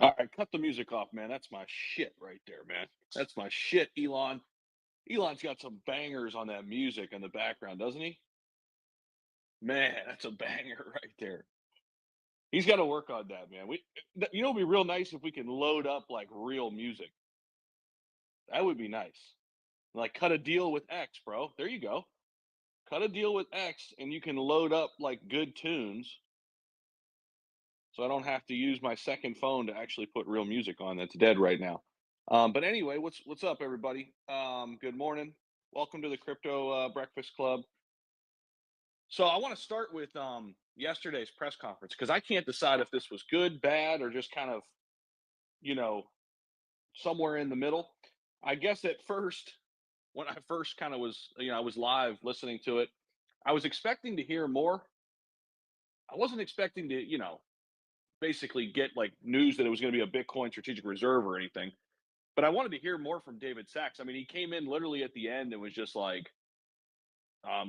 All right, cut the music off, man. That's my shit right there, man. That's my shit, Elon. Elon's got some bangers on that music in the background, doesn't he? Man, that's a banger right there. He's got to work on that, man. It'd be real nice if we can load up like real music. That would be nice. Like, cut a deal with X, bro. There you go. Cut a deal with X, and you can load up like good tunes. So I don't have to use my second phone to actually put real music on that's dead right now. But anyway, what's up, everybody? Good morning. Welcome to the Crypto Breakfast Club. So I want to start with yesterday's press conference because I can't decide if this was good, bad, or just kind of, you know, somewhere in the middle. I guess at first, when I first kind of was, I was live listening to it, I was expecting to hear more. I wasn't expecting to, basically get like news that it was going to be a Bitcoin strategic reserve or anything. But I wanted to hear more from David Sachs. I mean, he came in literally at the end and was just like,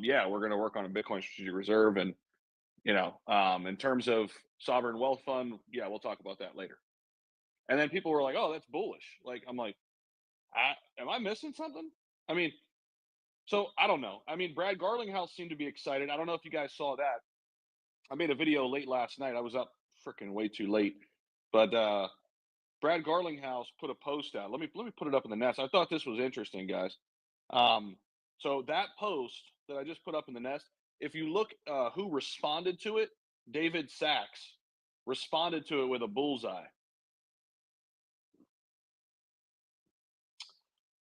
yeah, we're going to work on a Bitcoin strategic reserve. And, in terms of sovereign wealth fund, yeah, we'll talk about that later. And then people were like, oh, that's bullish. Like, I'm like, am I missing something? I mean, so I don't know. I mean, Brad Garlinghouse seemed to be excited. I don't know if you guys saw that. I made a video late last night. I was up freaking way too late. But Brad Garlinghouse put a post out. Let me put it up in the nest. I thought this was interesting, guys. So that post that I just put up in the nest, if you look who responded to it, David Sachs responded to it with a bullseye.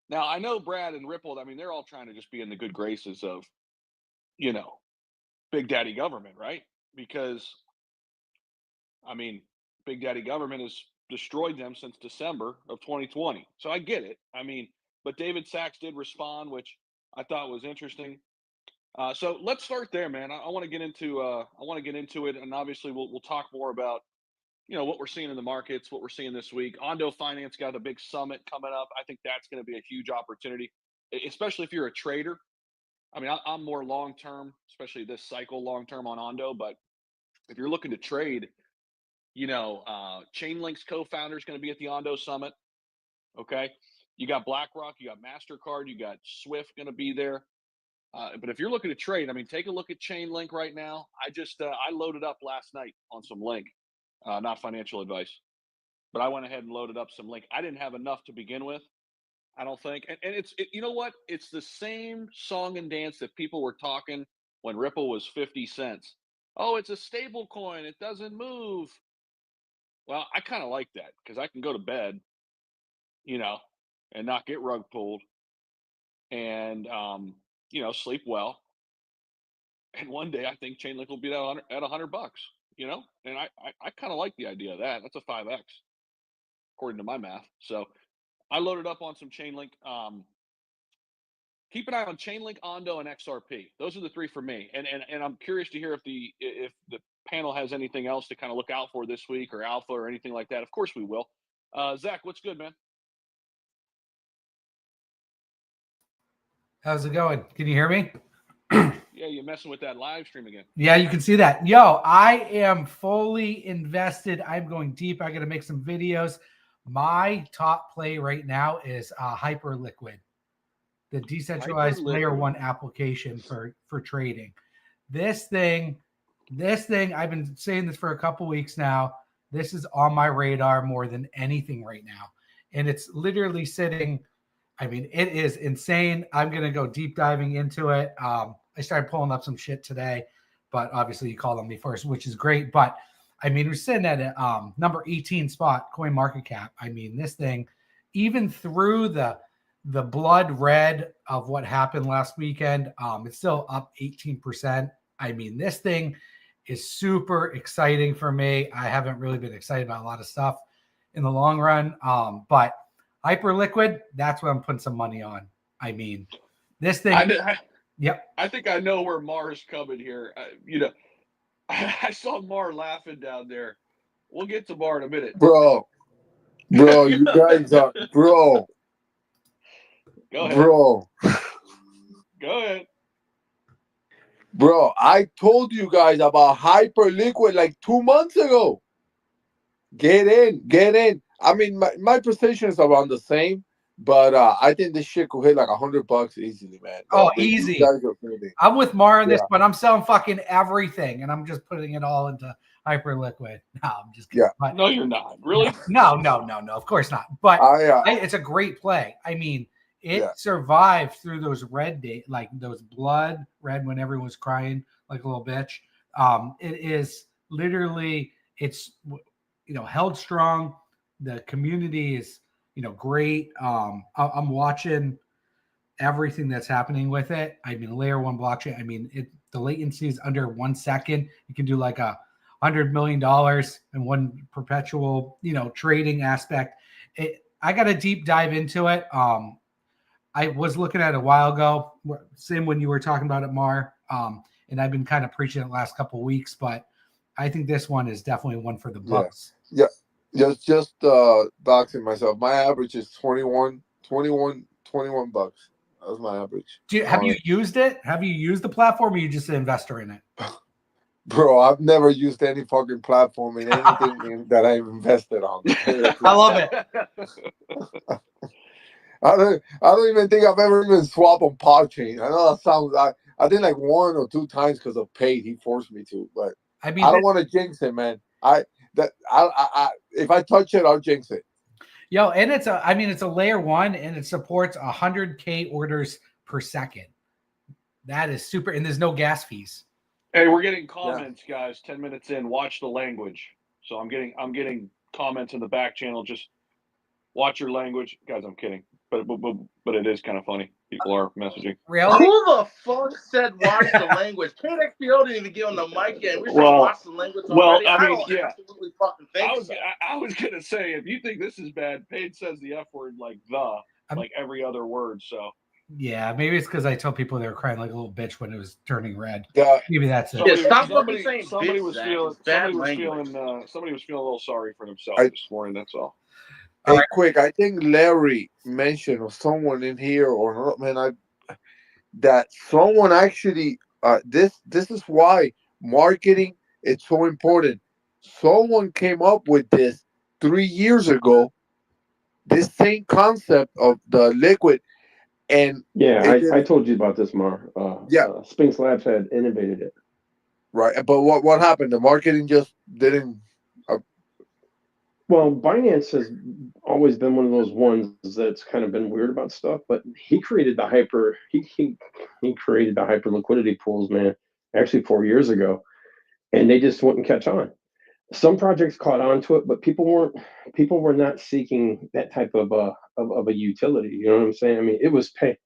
Now I know Brad and Ripple. I mean, they're all trying to just be in the good graces of, Big Daddy government, right? Because I mean, Big Daddy government has destroyed them since December of 2020. So I get it. I mean, but David Sachs did respond, which I thought was interesting. So let's start there, man. I want to get into it, and obviously we'll talk more about what we're seeing in the markets, what we're seeing this week. Ondo Finance got a big summit coming up. I think that's going to be a huge opportunity, especially if you're a trader. I mean, I'm more long term, especially this cycle long term on Ondo. But if you're looking to trade, Chainlink's co-founder is going to be at the Ondo Summit. Okay, you got BlackRock, you got Mastercard, you got Swift going to be there. But if you're looking to trade, I mean, take a look at Chainlink right now. I loaded up last night on some Link, not financial advice, but I went ahead and loaded up some Link. I didn't have enough to begin with, I don't think, and you know what? It's the same song and dance that people were talking when Ripple was 50 cents. Oh, it's a stable coin; it doesn't move. Well, I kind of like that because I can go to bed, you know, and not get rug pulled and, sleep well. And one day I think Chainlink will be at $100, and I kind of like the idea of that. That's a 5X according to my math. So I loaded up on some Chainlink. Keep an eye on Chainlink, Ondo, and XRP. Those are the three for me. And I'm curious to hear if the panel has anything else to kind of look out for this week or alpha or anything like that. Of course we will. Zach, what's good, man? How's it going? Can you hear me? Yeah, you're messing with that live stream again. Yeah, you can see that. Yo, I am fully invested. I'm going deep. I got to make some videos. My top play right now is Hyperliquid, the decentralized layer 1 application for trading. This thing, I've been saying this for a couple weeks now. This is on my radar more than anything right now. And it's literally sitting. I mean, it is insane. I'm going to go deep diving into it. I started pulling up some shit today, but obviously you called on me first, which is great. But I mean, we're sitting at a number 18 spot, coin market cap. I mean, this thing, even through the blood red of what happened last weekend, it's still up 18%. I mean, this thing is super exciting for me. I haven't really been excited about a lot of stuff in the long run, but Hyperliquid, that's what I'm putting some money on. I mean, this thing. Yep. I think I know where Mar's coming here. I saw Mar laughing down there. We'll get to Mar in a minute. Bro, you guys are, bro. Go ahead. Bro. Go ahead. Bro, I told you guys about Hyperliquid like 2 months ago. Get in. I mean, my position is around the same, but I think this shit could hit like $100 easily, man. Easy. I'm with Mar on this, but I'm selling fucking everything, and I'm just putting it all into Hyperliquid. No, I'm just kidding. Yeah. But, no, you're not. Really? No. Of course not. But it's a great play. I mean, it survived through those red days, like those blood red when everyone was crying like a little bitch. It is literally, it's held strong. The community is great. I'm watching everything that's happening with it. I mean, layer 1 blockchain. I mean, the latency is under 1 second. You can do like $100 million in one perpetual, trading aspect. I got a deep dive into it. I was looking at it a while ago, same when you were talking about it, Mar. And I've been kind of preaching it the last couple of weeks, but I think this one is definitely one for the books. Yeah. Just boxing myself. My average is 21 bucks. That's my average. Have you used it? Have you used the platform, or are you just an investor in it? Bro, I've never used any fucking platform in anything that I've invested on. I love it. I don't even think I've ever even swapped on Podchain. I know that sounds. I think like 1 or 2 times because of paid. He forced me to, but I mean, I don't want to jinx it, man. If I touch it, I'll jinx it. Yo, and it's a layer 1, and it supports 100K orders per second. That is super, and there's no gas fees. Hey, we're getting comments, guys. 10 minutes in, watch the language. So I'm getting comments in the back channel. Just watch your language, guys. I'm kidding, but it is kind of funny. People are messaging. Really? Who the fuck said watch the language? KXPO didn't even get on the mic yet. We're saying watch the language already. I mean, absolutely fucking think so. I was gonna say, if you think this is bad, Paige says the F word like every other word. So yeah, maybe it's because I told people they were crying like a little bitch when it was turning red. Maybe that's it. Somebody was feeling a little sorry for themselves this morning. That's all. Hey, quick! I think Larry mentioned, or someone in here, or man, that someone actually. This is why marketing is so important. Someone came up with this 3 years ago. This same concept of the liquid, and I told you about this, Mar. Sphinx Labs had innovated it. Right, but what happened? The marketing just didn't. Well, Binance has always been one of those ones that's kind of been weird about stuff, but he created the he created the hyper liquidity pools, man, actually 4 years ago, and they just wouldn't catch on. Some projects caught on to it, but people were not seeking that type of a utility. You know what I'm saying? I mean, it was pay.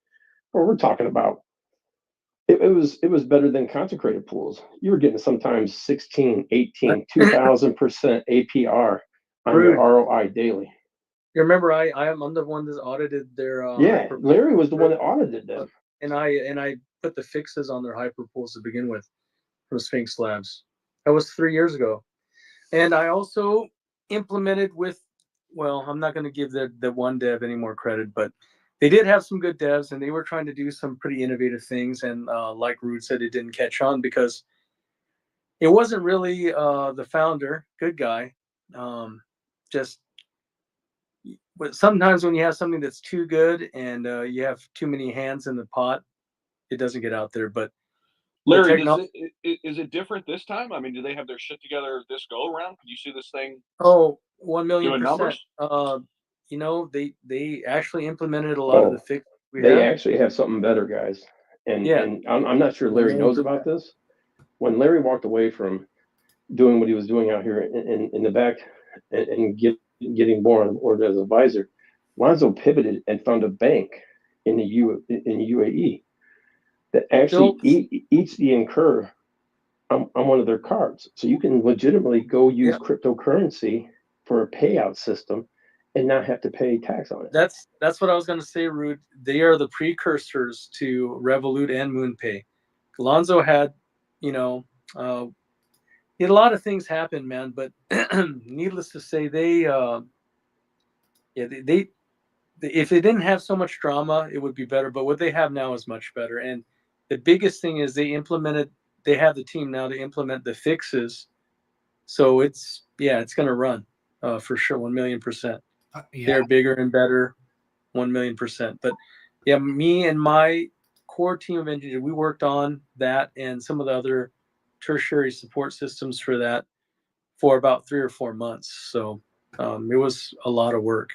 What we're talking about, it was better than concentrated pools. You were getting sometimes 16, 18, 2,000% APR. On your ROI daily. You remember I'm the one that audited their Larry was the one that audited them. And I put the fixes on their hyper pools to begin with from Sphinx Labs. That was 3 years ago. And I also implemented I'm not going to give the one dev any more credit, but they did have some good devs, and they were trying to do some pretty innovative things. And like Rude said, it didn't catch on because it wasn't really the founder, good guy. But sometimes when you have something that's too good and you have too many hands in the pot, it doesn't get out there. But Larry, is it different this time? I mean, do they have their shit together this go around? Could you see this thing? Oh, 1,000,000%. Numbers? They actually implemented a lot of the fix. They actually have something better, guys. And I'm not sure Larry knows about this. When Larry walked away from doing what he was doing out here in the back and getting more on board as an advisor, Lonzo pivoted and found a bank in the UAE that actually eats the incur on one of their cards. So you can legitimately go use cryptocurrency for a payout system and not have to pay tax on it. That's what I was going to say, Rude. They are the precursors to Revolut and MoonPay. Alonzo had, you know, he had a lot of things happen, man. But needless to say, they if they didn't have so much drama, it would be better. But what they have now is much better. And the biggest thing is they have the team now to implement the fixes. So it's going to run for sure, 1,000,000%. Yeah. They're bigger and better, 1,000,000%. But yeah, me and my core team of engineers, we worked on that and some of the other tertiary support systems for that for about 3 or 4 months. So it was a lot of work.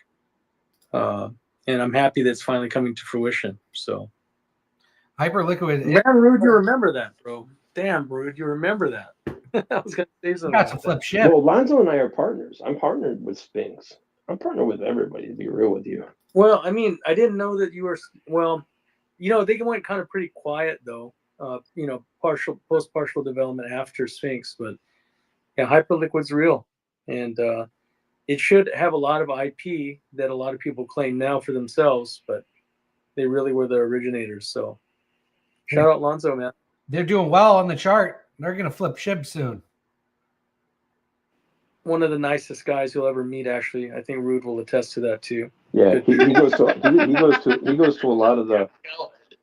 And I'm happy that it's finally coming to fruition. So Hyperliquid. man, Rude, you remember that, bro. Damn, Rude, you remember that. I was going to say something Got to about flip that. ship. Well, Lonzo and I are partners. I'm partnered with Sphinx. I'm partnered with everybody, to be real with you. Well, I mean, I didn't know that you were. Well, you know, they went kind of pretty quiet though. You know, post-partial development after Sphinx, but yeah, Hyperliquid's real, and it should have a lot of IP that a lot of people claim now for themselves, but they really were the originators. So, shout out Lonzo, man. They're doing well on the chart. They're going to flip ship soon. One of the nicest guys you'll ever meet. Actually, I think Rude will attest to that too. Yeah, he goes to a lot of the.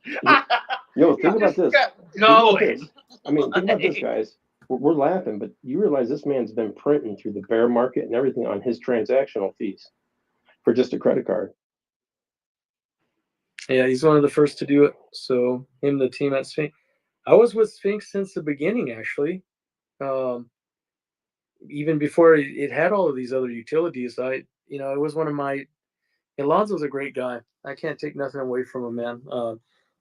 Think about this. I mean, think about this, guys. We're laughing, but you realize this man's been printing through the bear market and everything on his transactional fees for just a credit card. Yeah, he's one of the first to do it. So him, the team at Sphinx. I was with Sphinx since the beginning, actually. Even before it had all of these other utilities, it was one of my. Alonzo's a great guy. I can't take nothing away from him, man.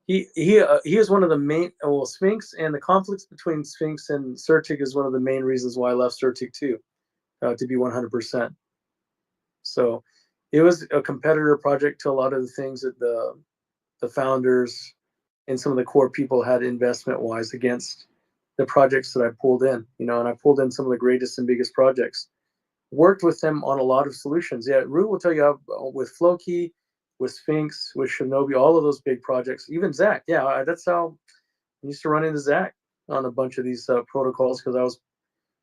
He is one of the main. Well, Sphinx and the conflicts between Sphinx and Certic is one of the main reasons why I left Certic too, to be 100%. So it was a competitor project to a lot of the things that the founders and some of the core people had investment wise against the projects that I pulled in, and I pulled in some of the greatest and biggest projects, worked with them on a lot of solutions. Yeah. Root will tell you with Floki, with Sphinx, with Shinobi, all of those big projects, even Zach. Yeah. That's how I used to run into Zach on a bunch of these protocols. Cause I was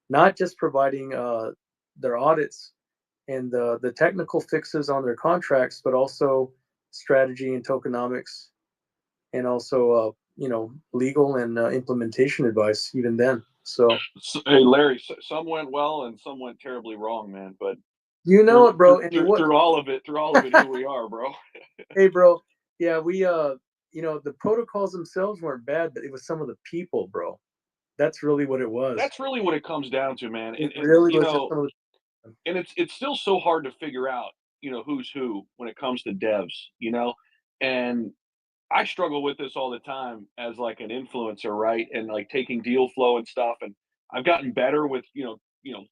not just providing their audits and the technical fixes on their contracts, but also strategy and tokenomics, and also legal and implementation advice even then. So hey Larry, some went well and some went terribly wrong, man. But it, bro. Through all of it, here we are, bro. Hey, bro. Yeah, we the protocols themselves weren't bad, but it was some of the people, bro. That's really what it was. That's really what it comes down to, man. It really was just some of and it's still so hard to figure out, who's who when it comes to devs, and I struggle with this all the time as like an influencer, right? And like taking deal flow and stuff. And I've gotten better with,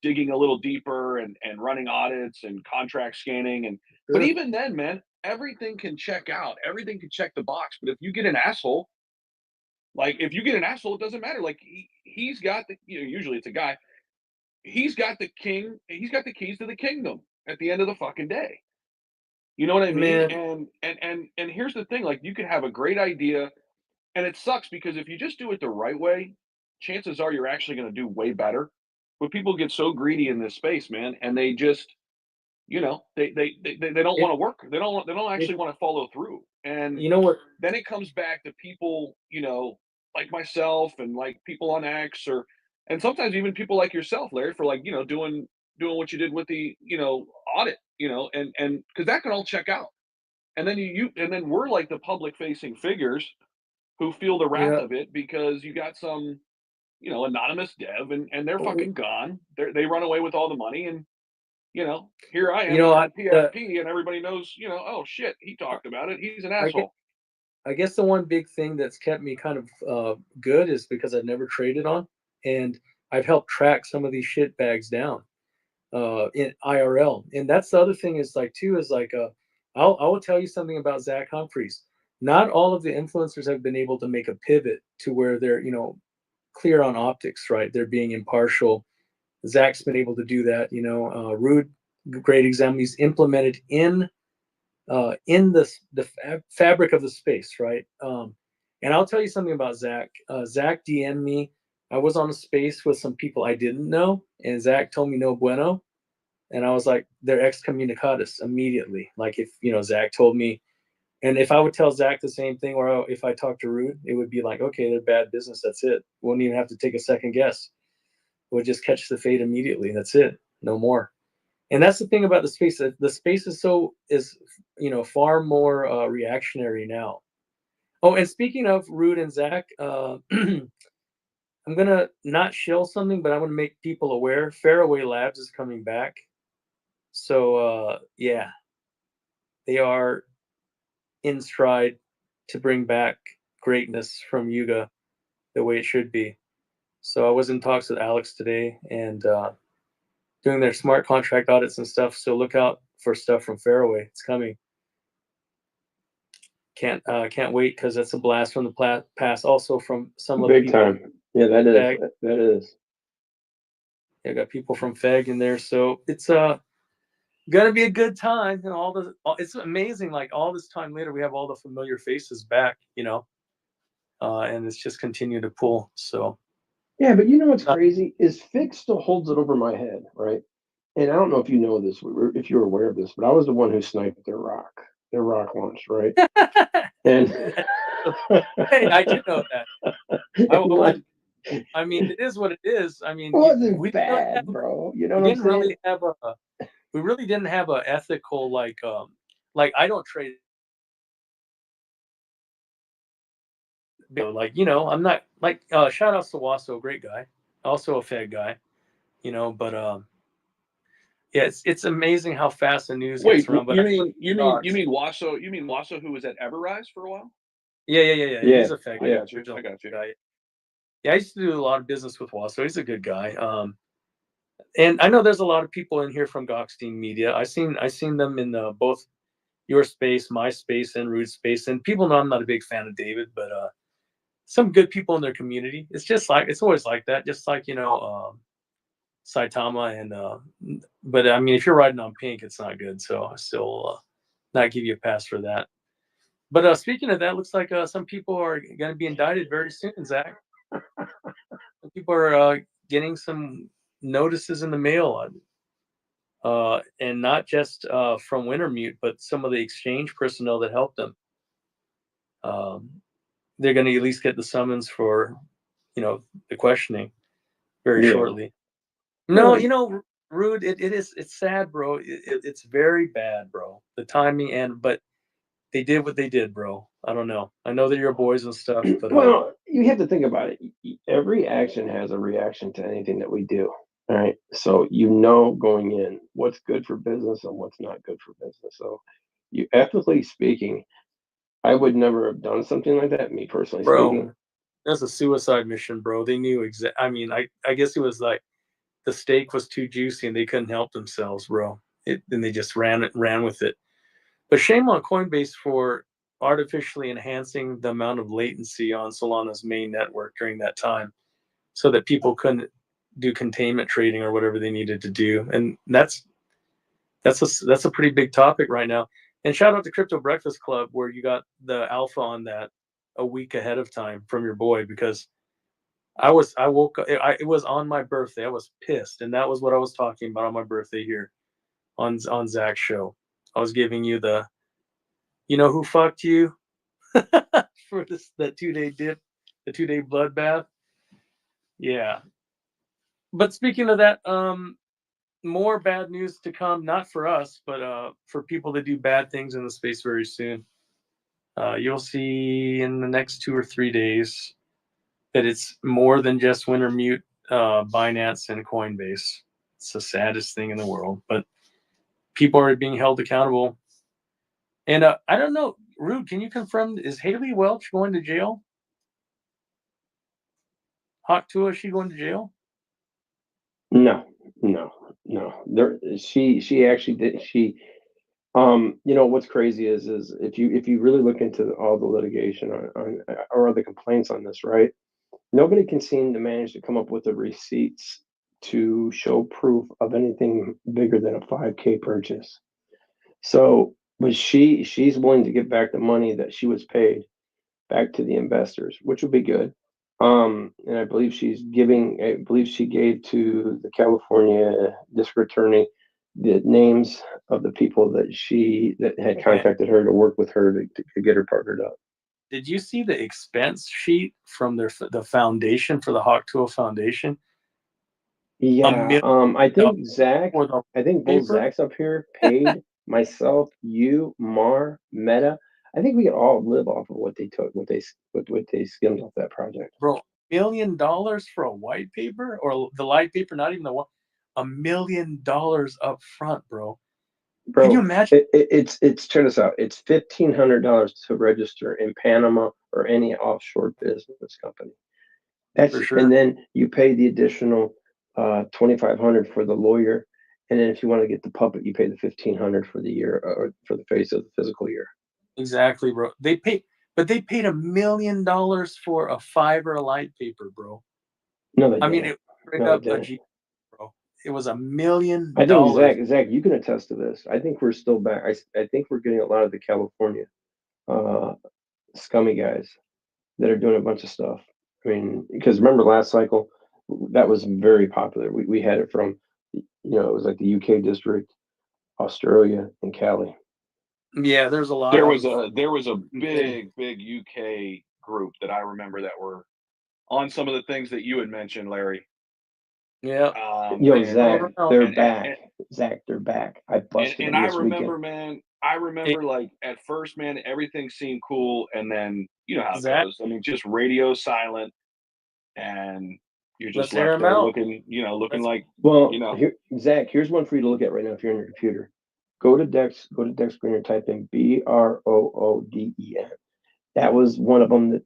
digging a little deeper and running audits and contract scanning. But even then, man, everything can check out. Everything can check the box. But if you get an asshole, it doesn't matter. Like he's got usually it's a guy. He's got the keys to the kingdom at the end of the fucking day. You know what I mean? Man. And here's the thing, like you could have a great idea and it sucks because if you just do it the right way, chances are you're actually going to do way better. But people get so greedy in this space, man, and they just they don't want to work. They don't actually want to follow through. And you know what? Then it comes back to people, like myself and like people on X and sometimes even people like yourself, Larry, for like, doing what you did with the, audit, and because that can all check out. And then and then we're like the public facing figures who feel the wrath of it because you got some, anonymous dev and they're fucking gone. They run away with all the money and, here I am on PFP and everybody knows, oh shit, he talked about it. He's an asshole. I guess the one big thing that's kept me kind of good is because I've never traded on, and I've helped track some of these shit bags down in IRL. And that's the other thing is like too is like I will tell you something about Zach Humphreys. Not all of the influencers have been able to make a pivot to where they're clear on optics, right? They're being impartial. Zach's been able to do that. Rude great example. He's implemented in the fabric of the space, right? And I'll tell you something about Zach. Zach DM'd me. I was on a space with some people I didn't know, and Zach told me no bueno. And I was like, they're excommunicatus immediately. Like if, Zach told me, and if I would tell Zach the same thing, or if I talked to Rude, it would be like, okay, they're bad business. That's it. Wouldn't even have to take a second guess. Would just catch the fade immediately. That's it. No more. And that's the thing about the space. The space is far more reactionary now. Oh, and speaking of Rude and Zach, I'm gonna not shill something, but I'm gonna make people aware. Faraway Labs is coming back. So yeah, they are in stride to bring back greatness from Yuga the way it should be. So I was in talks with Alex today and doing their smart contract audits and stuff. So look out for stuff from Faraway. It's coming. Can't wait because that's a blast from the past. Also from some of the Big people. time. Yeah, that is. Feg. That is. I got people from Feg in there, so it's gonna be a good time. And it's amazing. Like all this time later, we have all the familiar faces back. And it's just continued to pull. So Yeah, but you know what's crazy is Fig still holds it over my head, right? And I don't know if you know this, if you're aware of this, but I was the one who sniped their rock launch, right? And hey, I do know that. I mean, it is what it is. I mean, it wasn't bad, bro. You know what I'm saying? We really didn't have a ethical like I don't trade. Like I'm not like shout outs to Wasso, great guy, also a Fed guy, but yeah, it's amazing how fast the news gets around. But you mean Wasso who was at Everrise for a while? Yeah. He's a Fed guy. I got you. Guy. Yeah, I used to do a lot of business with Wasso. He's a good guy. And I know there's a lot of people in here from Goxstein Media. I seen them in both your space, my space, and Rude's space. And people know I'm not a big fan of David, but some good people in their community. It's always like that. Just like Saitama and but I mean, if you're riding on pink, it's not good. So I still not give you a pass for that. But speaking of that, looks like some people are going to be indicted very soon, Zach. People are getting some notices in the mail, and not just from Wintermute, but some of the exchange personnel that helped them. They're going to at least get the summons for, the questioning very shortly. No, Rude, it's sad, bro. It's very bad, bro. The timing but they did what they did, bro. I don't know. I know that you're boys and stuff, but well, you have to think about it. Every action has a reaction to anything that we do. All right. So going in what's good for business and what's not good for business. So ethically speaking, I would never have done something like that, me personally speaking. That's a suicide mission, bro. They knew I mean, I guess it was like the steak was too juicy and they couldn't help themselves, bro. And they just ran with it. But shame on Coinbase for artificially enhancing the amount of latency on Solana's main network during that time so that people couldn't do containment trading or whatever they needed to do. And that's a pretty big topic right now. And shout out to Crypto Breakfast Club, where you got the alpha on that a week ahead of time from your boy, because I woke up, it was on my birthday. I was pissed. And that was what I was talking about on my birthday here on Zach's show. I was giving you the, who fucked you for that 2-day dip, the 2-day bloodbath. Yeah. But speaking of that, more bad news to come, not for us, but for people that do bad things in the space very soon. You'll see in the next 2 or 3 days that it's more than just Wintermute, Binance, and Coinbase. It's the saddest thing in the world, but people are being held accountable. And I don't know, Rude, can you confirm, is Haley Welch going to jail? Hawk Tua, is she going to jail? No. She actually did. What's crazy is if you really look into all the litigation on or the complaints on this, right? Nobody can seem to manage to come up with the receipts to show proof of anything bigger than a 5K purchase. So, but she's willing to give back the money that she was paid back to the investors, which would be good. And I believe I believe she gave to the California district attorney the names of the people that had contacted her to work with her to get her partnered up. Did you see the expense sheet from the foundation for the Hawk Tuah Foundation? Yeah, I think Zach, For the I think both paper? Zachs up here paid myself, you, Mar, Meta. I think we could all live off of what they took, what they skimmed off that project. Bro, $1 million for a white paper, or the light paper, not even the one, $1 million up front, bro. Bro, Can you imagine? it's check this out. It's $1,500 to register in Panama or any offshore business company. That's For sure. And then you pay the additional $2,500 for the lawyer, and then if you want to get the puppet, you pay the $1,500 for the year or for the face of the physical year. Exactly, bro. They paid $1 million for a fiber light paper, bro. No, they I mean, didn't. it straight No, up they a didn't. G, bro. It was $1 million. I think Zach, you can attest to this. I think we're still back. I think we're getting a lot of the California scummy guys that are doing a bunch of stuff. I mean, because remember last cycle, that was very popular. We had it from, it was like the UK district, Australia, and Cali. Yeah, there's a lot. There of was a big UK group that I remember that were on some of the things that you had mentioned, Larry. Yeah. Zach, they're back. And, Zach, they're back. I busted and them I this remember, weekend. man. I remember, like, at first, man, everything seemed cool, and then you know how it Zach? goes. I mean, just radio silent, and you're just Let's air left 'em there out. looking Let's- like, Well, you know. Zach, here's one for you to look at right now if you're on your computer. Go to Dex Screener, type in BROODEN. That was one of them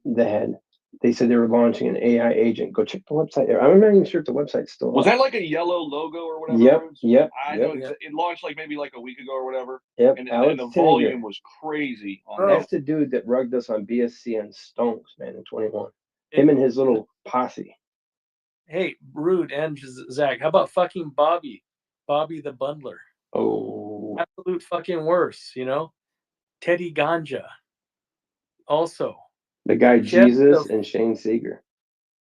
they said they were launching an AI agent. Go check the website there. I'm not even sure if the website's still Was up. that like a yellow logo or whatever? Yep, Rhodes? yep, I yep. know it launched like maybe like a week ago or whatever. Yep, And Alex the Tinninger. volume was crazy on That's that. the dude that rugged us on BSC and Stonks, man, in 21. Him and his little posse. Hey, Rude and Zach, how about fucking Bobby the Bundler? Oh, Absolute fucking worse, Teddy Ganja. Also, the guy Jeff Jesus and Shane Seeger.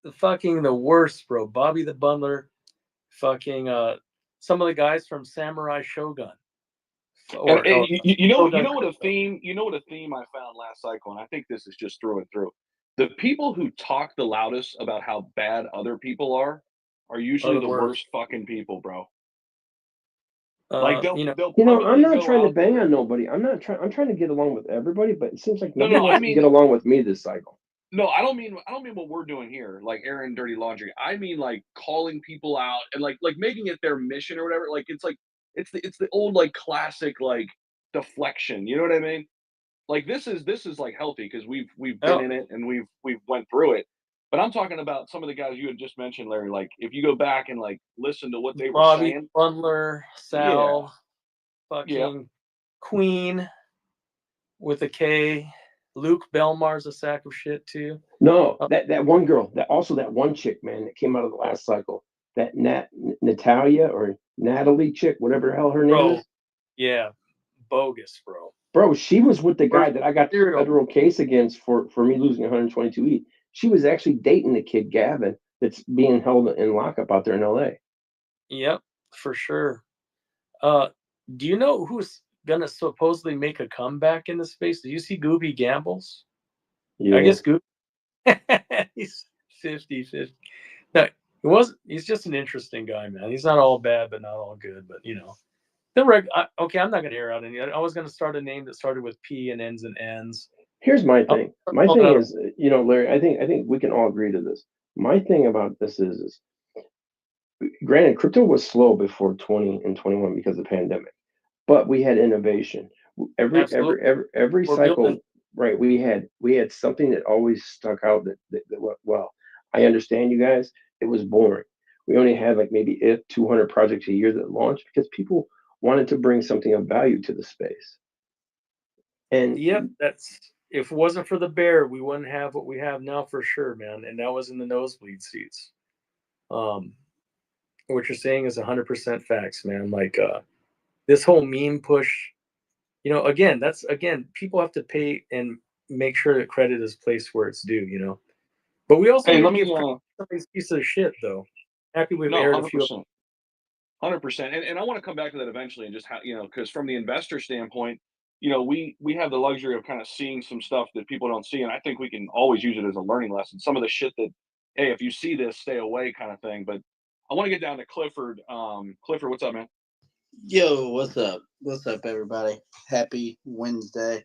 the worst, bro. Bobby the Bundler, fucking some of the guys from Samurai Shogun. You know what a theme I found last cycle, and I think this is just through and through. The people who talk the loudest about how bad other people are usually the worst fucking people, bro. Like they'll I'm not trying to bang there. on nobody. I'm trying to get along with everybody, but it seems like No, nobody wants to get along with me this cycle. No, I don't mean what we're doing here, like airing dirty laundry. I mean like calling people out and like making it their mission or whatever. Like it's the old like classic like deflection. You know what I mean? Like this is like healthy because we've been in it and we've went through it. But I'm talking about some of the guys you had just mentioned, Larry. Like if you go back and like listen to what they were saying, Bundler, Sal, fucking Queen with a K. Luke Belmar's a sack of shit too. No, that one girl, that one chick, man, that came out of the last cycle, that Natalia or Natalie chick, whatever the hell her name is. Yeah, bogus, bro. Bro, she was with the guy that I got the federal case against for me losing 122E. She was actually dating the kid Gavin that's being held in lockup out there in LA. Yep, for sure. Do you know who's gonna supposedly make a comeback in the space? Do you see Gooby Gambles? Yeah. I guess Gooby. He's 50-50. No, he's just an interesting guy, man. He's not all bad, but not all good. But okay, I'm not gonna air out any. I was gonna start a name that started with P and ends in N's. Here's my thing. My thing is, Larry, I think we can all agree to this. My thing about this is granted, crypto was slow before 20 and 21 because of the pandemic, but we had innovation. Every cycle, right? We had something that always stuck out that went well. I understand you guys. It was boring. We only had like maybe 200 projects a year that launched because people wanted to bring something of value to the space. And if it wasn't for the bear, we wouldn't have what we have now for sure, man. And that was in the nosebleed seats. what you're saying is 100% facts, man. Like this whole meme push, again, people have to pay and make sure that credit is placed where it's due. But we also Hey, need let to me. give credit to some of these pieces of shit, though. Happy we've No, aired a hundred few. percent. 100%. And I want to come back to that eventually and just how, because from the investor standpoint, we have the luxury of kind of seeing some stuff that people don't see. And I think we can always use it as a learning lesson. Some of the shit that, hey, if you see this, stay away kind of thing. But I want to get down to Clifford. Clifford, what's up, man? Yo, what's up? What's up, everybody? Happy Wednesday.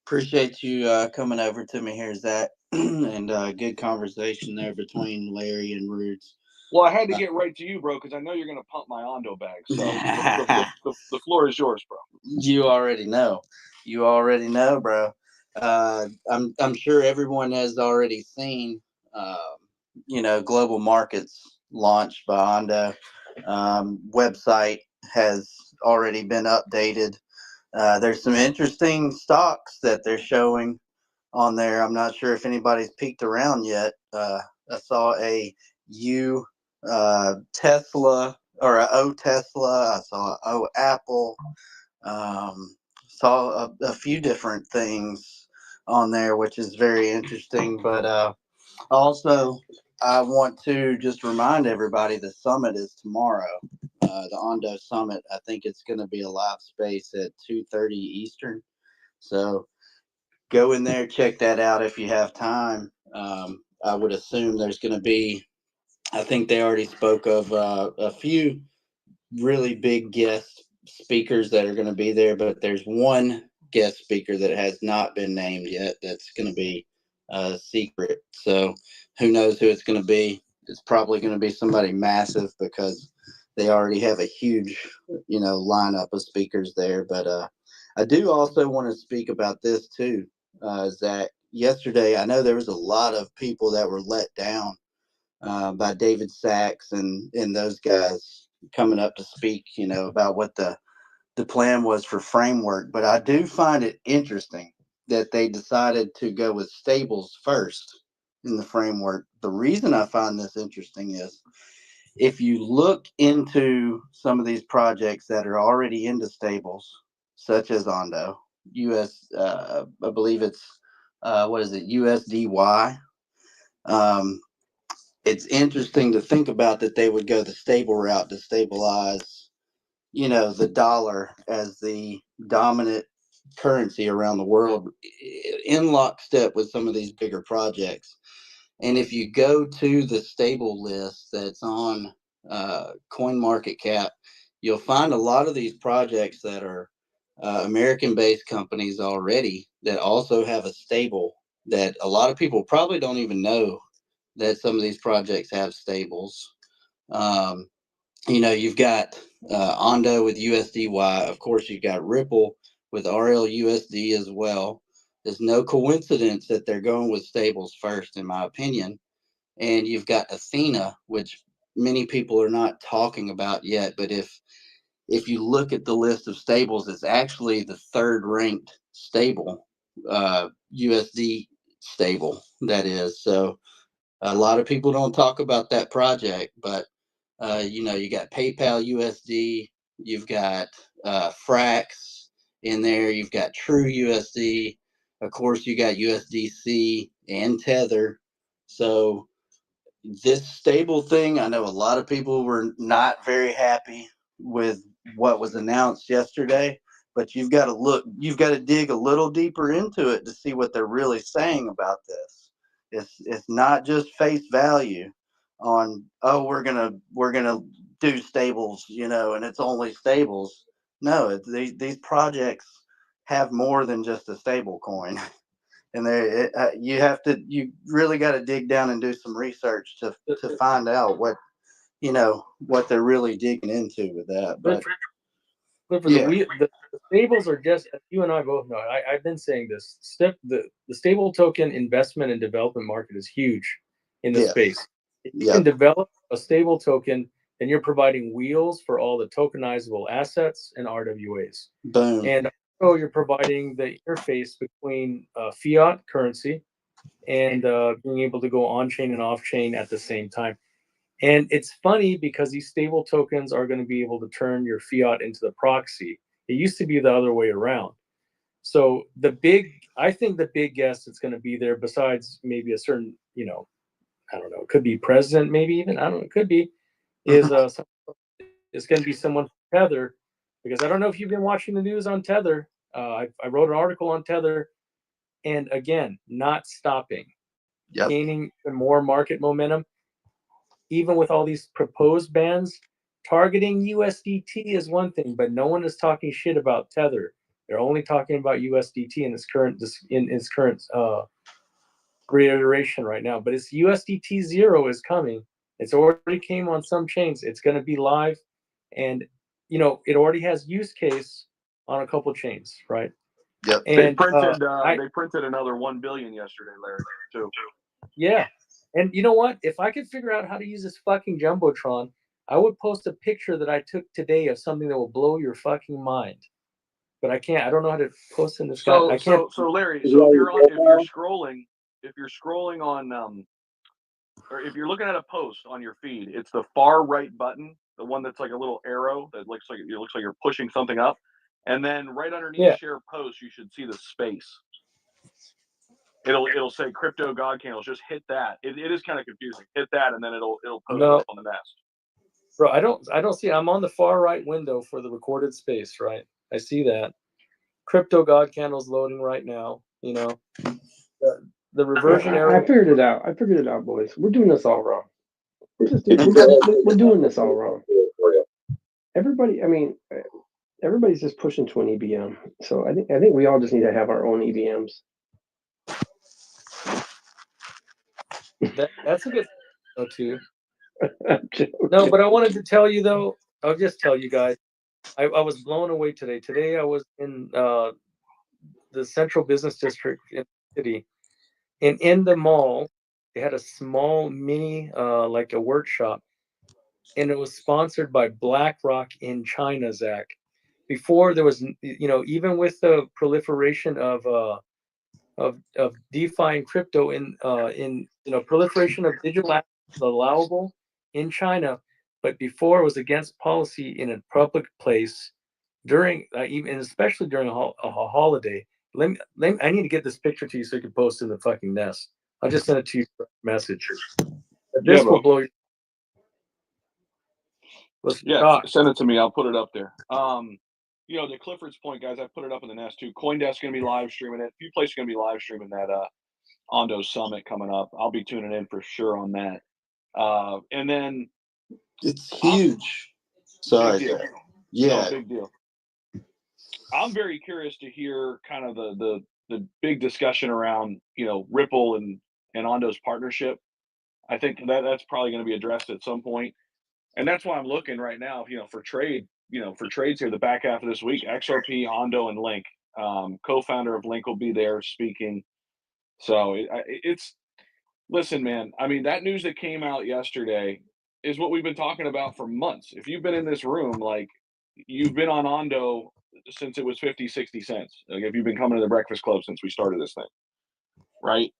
Appreciate you coming over to me here, Zach. And good conversation there between Larry and Roots. Well, I had to get right to you, bro, because I know you're going to pump my Ondo bag. So the floor is yours, bro. You already know. You already know, bro. I'm sure everyone has already seen, Global Markets launched by Ondo. Website has already been updated. There's some interesting stocks that they're showing on there. I'm not sure if anybody's peeked around yet. I saw a Tesla or a O Tesla. I saw a O Apple. Saw a few different things on there, which is very interesting. But also, I want to just remind everybody the summit is tomorrow. The Ondo Summit. I think it's going to be a live space at 2:30 Eastern. So go in there, check that out if you have time. I would assume there's going to be. I think they already spoke of a few really big guest speakers that are going to be there, but there's one guest speaker that has not been named yet. That's going to be a secret. So who knows who it's going to be? It's probably going to be somebody massive because they already have a huge, lineup of speakers there. But I do also want to speak about this too, Zach. Yesterday, I know there was a lot of people that were let down by David Sachs and those guys coming up to speak, about what the plan was for Framework. But I do find it interesting that they decided to go with stables first in the Framework. The reason I find this interesting is if you look into some of these projects that are already into stables, such as Ondo, I believe it's, what is it, USDY. It's interesting to think about that they would go the stable route to stabilize, the dollar as the dominant currency around the world in lockstep with some of these bigger projects. And if you go to the stable list that's on CoinMarketCap, you'll find a lot of these projects that are American-based companies already that also have a stable that a lot of people probably don't even know that some of these projects have stables. You've got Ondo with USDY. Of course, you've got Ripple with RLUSD as well. There's no coincidence that they're going with stables first, in my opinion. And you've got Athena, which many people are not talking about yet. But if you look at the list of stables, it's actually the third ranked stable, USD stable, that is. So a lot of people don't talk about that project, but you got PayPal USD, you've got Frax in there, you've got True USD, of course you got USDC and Tether. So this stable thing, I know a lot of people were not very happy with what was announced yesterday, but you've got to dig a little deeper into it to see what they're really saying about this. It's not just face value on, oh, we're gonna do stables, and it's only stables. No, these projects have more than just a stable coin. And you really got to dig down and do some research to find out what they're really digging into with that. But the stables are just, as you and I both know. I've been saying this. The stable token investment and development market is huge in this space. If you can develop a stable token, then you're providing wheels for all the tokenizable assets and RWAs. Boom. And so you're providing the interface between fiat currency and being able to go on chain and off chain at the same time. And it's funny because these stable tokens are going to be able to turn your fiat into the proxy. It used to be the other way around. So I think the big guest that's going to be there, besides maybe a certain, I don't know, it could be president, maybe even, I don't know, it could be, is it's going to be someone from Tether, because I don't know if you've been watching the news on Tether. I wrote an article on Tether, and again, not stopping, Yep. gaining even more market momentum, even with all these proposed bans. Targeting USDT is one thing, but no one is talking shit about Tether. They're only talking about USDT in its current reiteration right now. But it's USDT 0 is coming. It's already came on some chains. It's going to be live, and it already has use case on a couple chains, right? Yep. They And printed another 1 billion yesterday, Larry, too. yeah, and you know what? If I could figure out how to use this fucking jumbotron, I would post a picture that I took today of something that will blow your fucking mind. But I can't. I don't know how to post in this. So, I can't. so Larry, so if you're scrolling on, or if you're looking at a post on your feed, it's the far right button, the one that's like a little arrow that looks like you're pushing something up, and then right underneath share post, you should see the space. It'll say crypto god candles. Just hit that. It is kind of confusing. Hit that, and then it'll post up on the nest. Bro, I don't see. I'm on the far right window for the recorded space, right? I see that. Crypto God candles loading right now. The reversion I arrow. figured it out. I figured it out, boys. We're doing this all wrong. We're doing this all wrong. Everybody, everybody's just pushing to an EBM. So I think we all just need to have our own EBMs. That's a good thing, too. No, but I wanted to tell you, though. I'll just tell you guys. I was blown away today. Today I was in the central business district in the city. And in the mall, they had a small mini, like a workshop. And it was sponsored by BlackRock in China, Zach. Before there was, even with the proliferation of DeFi and crypto in proliferation of digital assets allowable in China, but before it was against policy in a public place during even especially during a holiday. I need to get this picture to you so you can post in the fucking nest. I'll just send it to you for a message. This will blow your. Send it to me. I'll put it up there. To Clifford's point, guys, I put it up in the nest too. CoinDesk going to be live streaming it. A few places going to be live streaming that Ondo Summit coming up. I'll be tuning in for sure on that. And then it's huge. Sorry. Big deal. Yeah. No, big deal. I'm very curious to hear kind of the big discussion around Ripple and Ondo's partnership. I think that's probably going to be addressed at some point. And that's why I'm looking right now, for trades here the back half of this week. XRP, Ondo, and Link. Co-founder of Link will be there speaking. So listen, man. I mean, that news that came out yesterday is what we've been talking about for months. If you've been in this room, like you've been on Ondo since it was 50, 60 cents. Like if you've been coming to the Breakfast Club since we started this thing, right?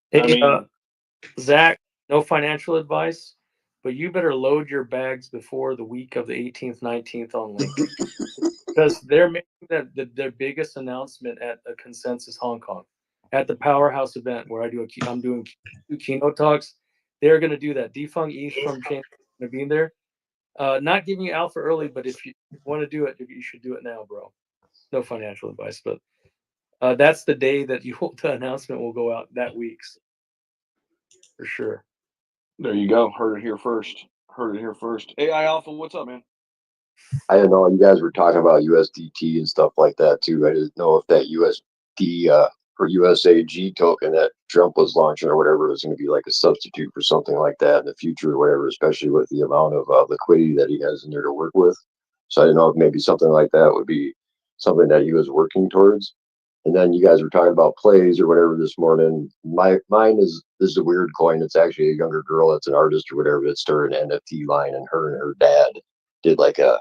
Zach, no financial advice. But you better load your bags before the week of the 18th, 19th on Link. Because they're making their biggest announcement at a Consensus Hong Kong. At the Powerhouse event where I'm doing 2 keynote talks. They're going to do that. Defung East from Chain going to be in there. Not giving you alpha early, but if you want to do it, you should do it now, bro. No financial advice, but that's the day that the announcement will go out that week. For sure. There you go. Heard it here first. AI Alpha, what's up, man? I didn't know you guys were talking about USDT and stuff like that too. I didn't know if that USD or USAG token that Trump was launching or whatever was going to be like a substitute for something like that in the future or whatever, especially with the amount of liquidity that he has in there to work with. So I didn't know if maybe something like that would be something that he was working towards. And then you guys were talking about plays or whatever this morning. Mine is, this is a weird coin. It's actually a younger girl that's an artist or whatever that started an NFT line, and her dad did like a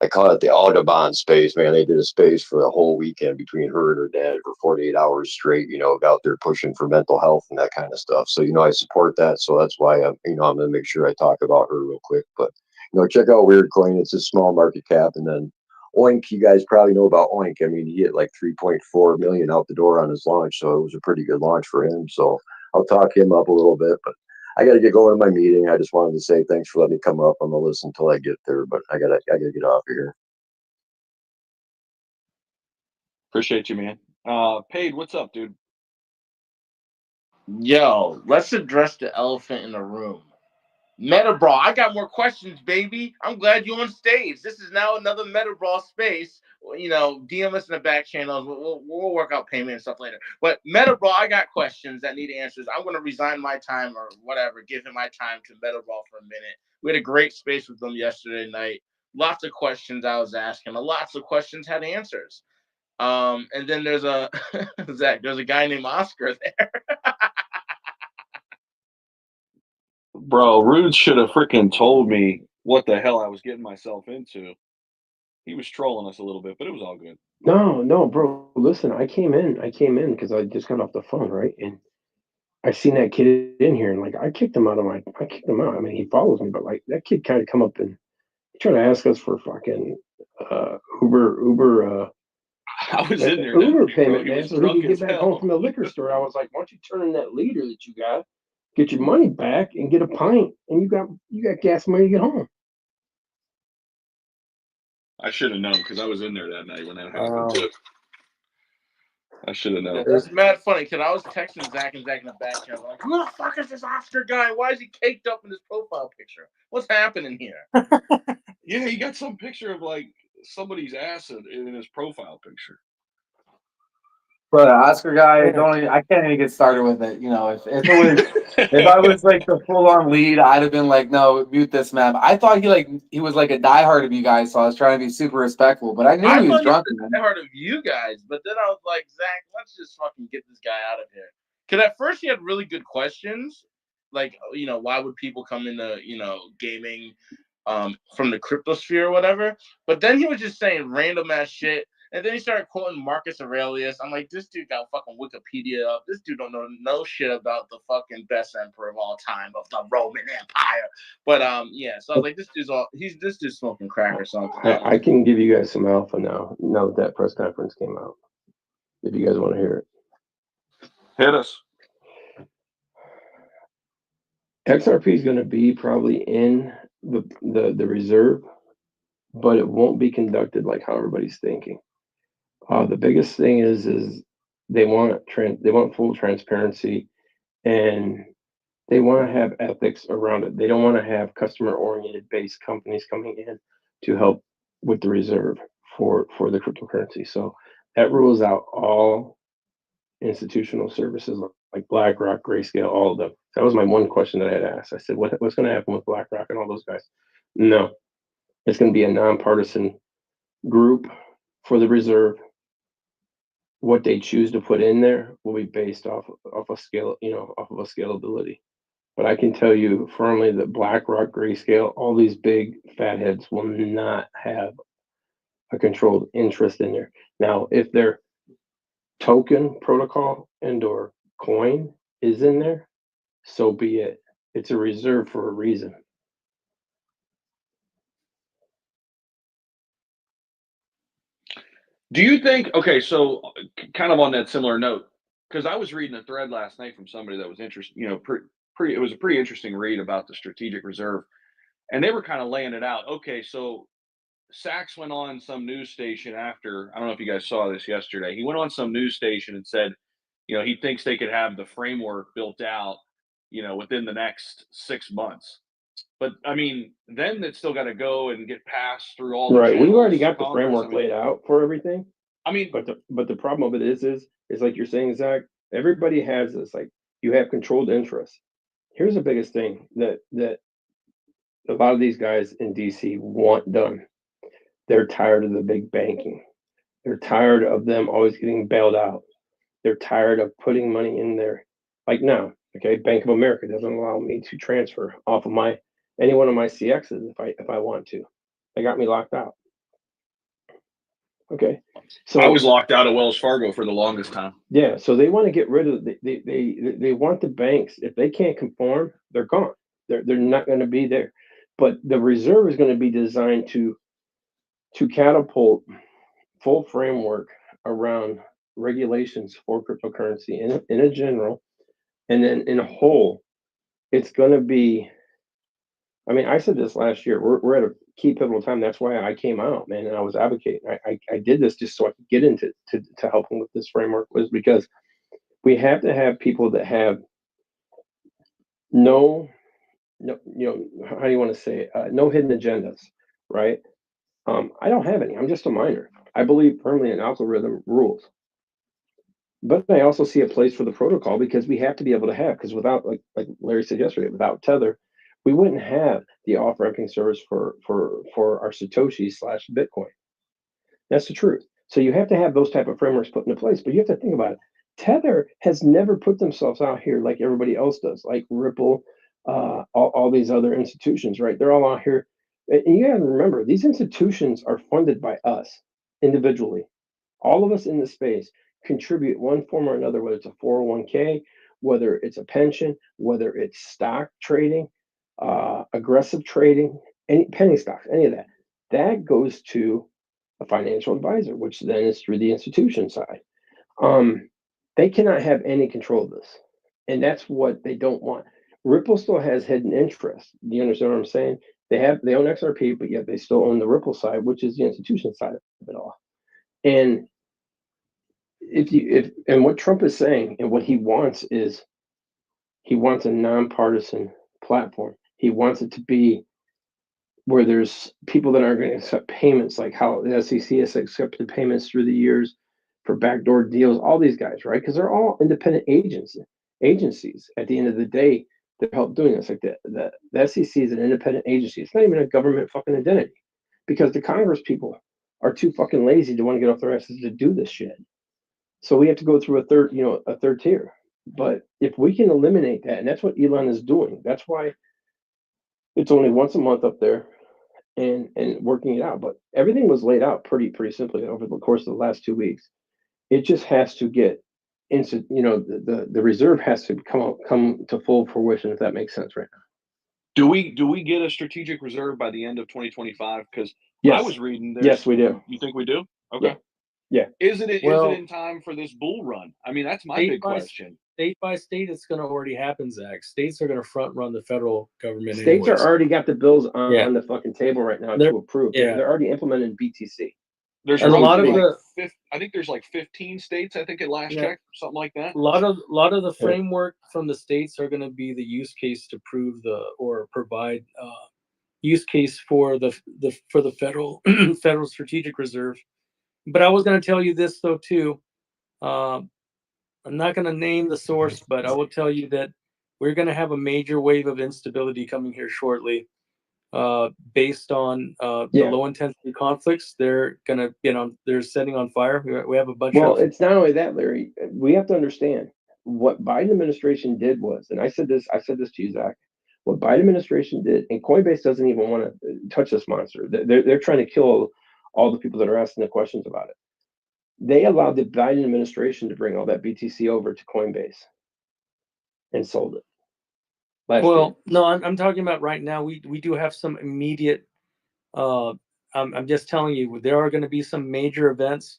I call it the Audubon space, man. They did a space for a whole weekend between her and her dad for 48 hours straight, out there pushing for mental health and that kind of stuff. So, I support that. So that's why I'm going to make sure I talk about her real quick. But, check out Weird Coin. It's a small market cap. And then Oink, you guys probably know about Oink. I mean, he hit like 3.4 million out the door on his launch. So it was a pretty good launch for him. So I'll talk him up a little bit, but I got to get going to my meeting. I just wanted to say thanks for letting me come up. I'm gonna listen until I get there, but I gotta get off of here. Appreciate you, man. Paid, what's up, dude? Yo, let's address the elephant in the room. Metabrawl, I got more questions, baby. I'm glad you're on stage. This is now another Metabrawl space. DM us in the back channels. We'll work out payment and stuff later. But Metabrawl, I got questions that need answers. I'm going to resign my time or whatever, give him my time to Metabrawl for a minute. We had a great space with them yesterday night. Lots of questions I was asking. Lots of questions had answers. And then there's a Zach. There's a guy named Oscar there. Bro, Rude should have freaking told me what the hell I was getting myself into. He was trolling us a little bit, but it was all good. No, bro. Listen, I came in because I just got off the phone, right? And I seen that kid in here, and like I kicked him out. I mean, he follows me, but like that kid kind of come up and trying to ask us for fucking Uber. I was in there. Uber That payment, bro, man, so he could get back home from the liquor store. I was like, why don't you turn in that liter that you got, get your money back, and get a pint, and you got gas money to get home. I should have known because I was in there that night when that happened too. I should have known. That's mad funny because I was texting Zach in the back channel like, who the fuck is this Oscar guy? Why is he caked up in his profile picture? What's happening here? Yeah, he got some picture of like somebody's ass in his profile picture. But Oscar guy, I can't even get started with it. If it was, if I was like the full on lead, I'd have been like, no, mute this man. I thought he was like a diehard of you guys, so I was trying to be super respectful. But I knew he was drunk. I thought he was a diehard of you guys, but then I was like, Zach, let's just fucking get this guy out of here. Because at first he had really good questions, like why would people come into gaming from the cryptosphere or whatever. But then he was just saying random ass shit. And then he started quoting Marcus Aurelius. I'm like, this dude got fucking Wikipedia up. This dude don't know no shit about the fucking best emperor of all time of the Roman Empire. But yeah, so I was like, this dude's smoking crack or something. I can give you guys some alpha now that press conference came out. If you guys want to hear it. Hit us. XRP is going to be probably in the reserve, but it won't be conducted like how everybody's thinking. The biggest thing is they want full transparency, and they want to have ethics around it. They don't want to have customer-oriented based companies coming in to help with the reserve for the cryptocurrency. So that rules out all institutional services like BlackRock, Grayscale, all of them. That was my one question that I had asked. I said, what's going to happen with BlackRock and all those guys? No, it's going to be a nonpartisan group for the reserve. What they choose to put in there will be based off of a scalability. But I can tell you firmly that BlackRock, Grayscale, all these big fatheads will not have a controlled interest in there. Now, if their token protocol and/or coin is in there, so be it. It's a reserve for a reason. Do you think, okay, so kind of on that similar note, because I was reading a thread last night from somebody that was interested, it was a pretty interesting read about the strategic reserve, and they were kind of laying it out. Okay, so Sachs went on some news station after, I don't know if you guys saw this yesterday. He went on some news station and said, he thinks they could have the framework built out, within the next 6 months. But I mean, then it's still got to go and get passed through all the right. We've already got the Congress. framework laid out for everything. I mean, but the problem of it is like you're saying, Zach. Everybody has this. Like you have controlled interest. Here's the biggest thing that a lot of these guys in DC want done. They're tired of the big banking. They're tired of them always getting bailed out. They're tired of putting money in there. Like now, okay, Bank of America doesn't allow me to transfer off of any one of my CXs if I want to. They got me locked out. Okay, so I was locked out of Wells Fargo for the longest time. yeah, so they want to get rid of they want the banks. If they can't conform, they're gone. They're not going to be there. But the reserve is going to be designed to catapult full framework around regulations for cryptocurrency in a general, and then in a whole, it's going to be. I mean, I said this last year. We're at a key pivotal time. That's why I came out, man, and I was advocating. I did this just so I could get into to helping with this framework, was because we have to have people that have no, you know, how do you want to say it? No hidden agendas, right? I don't have any. I'm just a miner. I believe firmly in algorithm rules, but I also see a place for the protocol, because we have to be able to have, because without, like Larry said yesterday, without Tether, we wouldn't have the off-ramping service for our Satoshi / Bitcoin. That's the truth. So you have to have those type of frameworks put into place, but you have to think about it. Tether has never put themselves out here like everybody else does, like Ripple, all these other institutions, right? They're all out here. And you have to remember, these institutions are funded by us individually. All of us in the space contribute one form or another, whether it's a 401k, whether it's a pension, whether it's stock trading, aggressive trading, any penny stocks, any of that. That goes to a financial advisor, which then is through the institution side. They cannot have any control of this, and that's what they don't want. Ripple still has hidden interest. Do you understand what I'm saying? They own XRP, but yet they still own the Ripple side, which is the institution side of it all. And and what Trump is saying and what he wants is, he wants a nonpartisan platform. He wants it to be where there's people that aren't going to accept payments, like how the SEC has accepted payments through the years for backdoor deals, all these guys, right? Because they're all independent agencies. At the end of the day, that help doing this. Like the SEC is an independent agency. It's not even a government fucking identity, because the Congress people are too fucking lazy to want to get off their asses to do this shit. So we have to go through a third tier. But if we can eliminate that, and that's what Elon is doing, that's why it's only once a month up there, and working it out. But everything was laid out pretty simply over the course of the last 2 weeks. It just has to get into, the reserve has to come to full fruition, if that makes sense right now. Do we get a strategic reserve by the end of 2025? Because Yes. I was reading this. Yes, we do. You think we do? Okay. Yeah. Is it Well, in time for this bull run? I mean, that's my big question. State by state, it's going to already happen, Zach. States are going to front run the federal government. States anyways. are already got the bills on Yeah. the fucking table right now They're- to approve. yeah. They're already implementing BTC. There's And a lot of roughly I think there's like 15 states. I think at last check, something like that. A lot of the framework from the states are going to be the use case to prove or provide use case for the federal federal strategic reserve. But I was going to tell you this though too. I'm not going to name the source, but I will tell you that we're going to have a major wave of instability coming here shortly, based on the low intensity conflicts. They're going to, they're setting on fire. We have a bunch of. Well, it's not only that, Larry. We have to understand what Biden administration did was, and I said this to you, Zach. What Biden administration did, and Coinbase doesn't even want to touch this monster. They're trying to kill all the people that are asking the questions about it. They allowed the Biden administration to bring all that BTC over to Coinbase and sold it. Well, no, I'm talking about right now. We do have some immediate. I'm just telling you, there are going to be some major events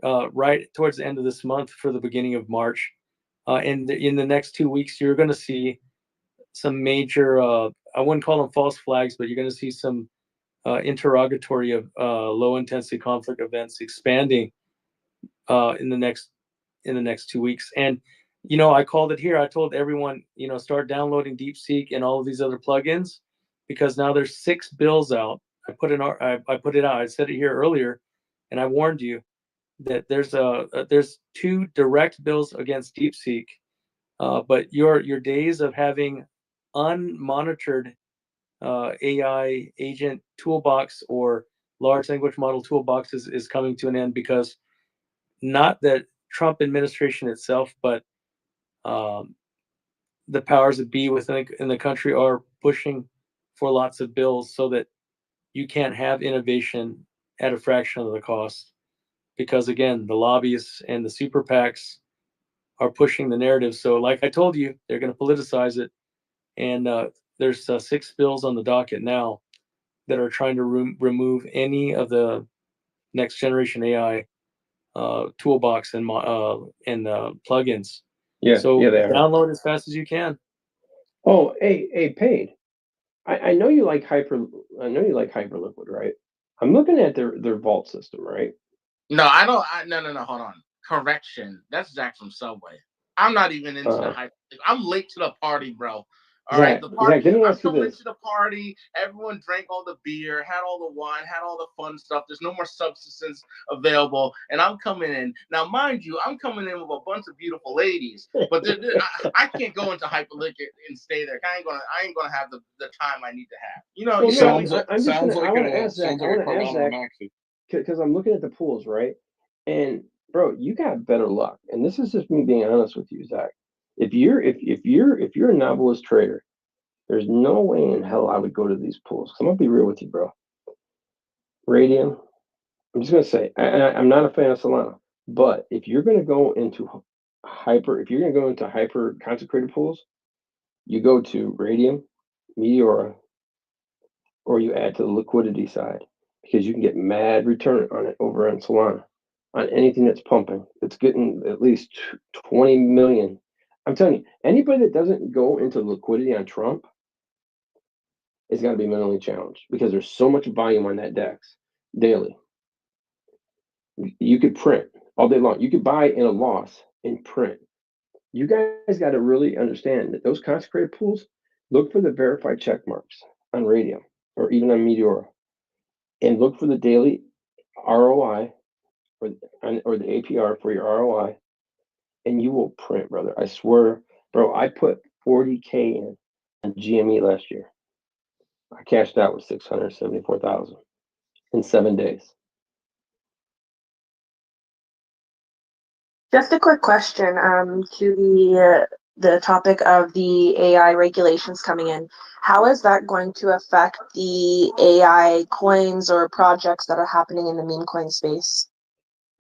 right towards the end of this month for the beginning of March, and in the next 2 weeks, you're going to see some major. I wouldn't call them false flags, but you're going to see some interrogatory of low intensity conflict events expanding in the next 2 weeks. And I called it here. I told everyone, start downloading DeepSeek and all of these other plugins, because now there's 6 bills out. I put it out. I said it here earlier, and I warned you that there's 2 direct bills against DeepSeek, but your days of having unmonitored AI agent toolbox or large language model toolbox is coming to an end, because not that Trump administration itself, but the powers that be in the country are pushing for lots of bills so that you can't have innovation at a fraction of the cost. because again, the lobbyists and the super PACs are pushing the narrative. So like I told you, they're going to politicize it. And there's 6 bills on the docket now that are trying to remove any of the next generation AI toolbox and plugins. Yeah, So yeah, they are. download as fast as you can. Oh, hey, Paid. I know you like Hyperliquid, right? I'm looking at their vault system, right? No, I don't. No. Hold on. Correction. That's Zach from Subway. I'm not even into the hype. I'm late to the party, bro. All right, the party. Zach, let me I'm ask you coming this. into the party. Everyone drank all the beer, had all the wine, had all the fun stuff. There's no more substances available, and I'm coming in now. Mind you, I'm coming in with a bunch of beautiful ladies, but I can't go into Hyperliquid and stay there. I ain't gonna have the time I need to have. You know, Well, you know. no, I want to ask Zach. Maxi. Because I'm looking at the pools, right? And bro, you got better luck. And this is just me being honest with you, Zach. If you're a novelist trader, there's no way in hell I would go to these pools. I'm gonna be real with you, bro. Radium. I'm just gonna say I'm not a fan of Solana, but if you're gonna go into hyper consecrated pools, you go to Radium, Meteora, or you add to the liquidity side because you can get mad return on it over on Solana. On anything that's pumping, it's getting at least 20 million. I'm telling you, anybody that doesn't go into liquidity on Trump is going to be mentally challenged because there's so much volume on that DEX daily. You could print all day long. You could buy in a loss and print. You guys got to really understand that those consecrated pools, look for the verified check marks on Radium or even on Meteora, and look for the daily ROI or the APR for your ROI, and you will print, brother. I swear, bro. I put 40K in on GME last year. I cashed out with 674,000 in 7 days. Just a quick question to the topic of the AI regulations coming in. How is that going to affect the AI coins or projects that are happening in the meme coin space?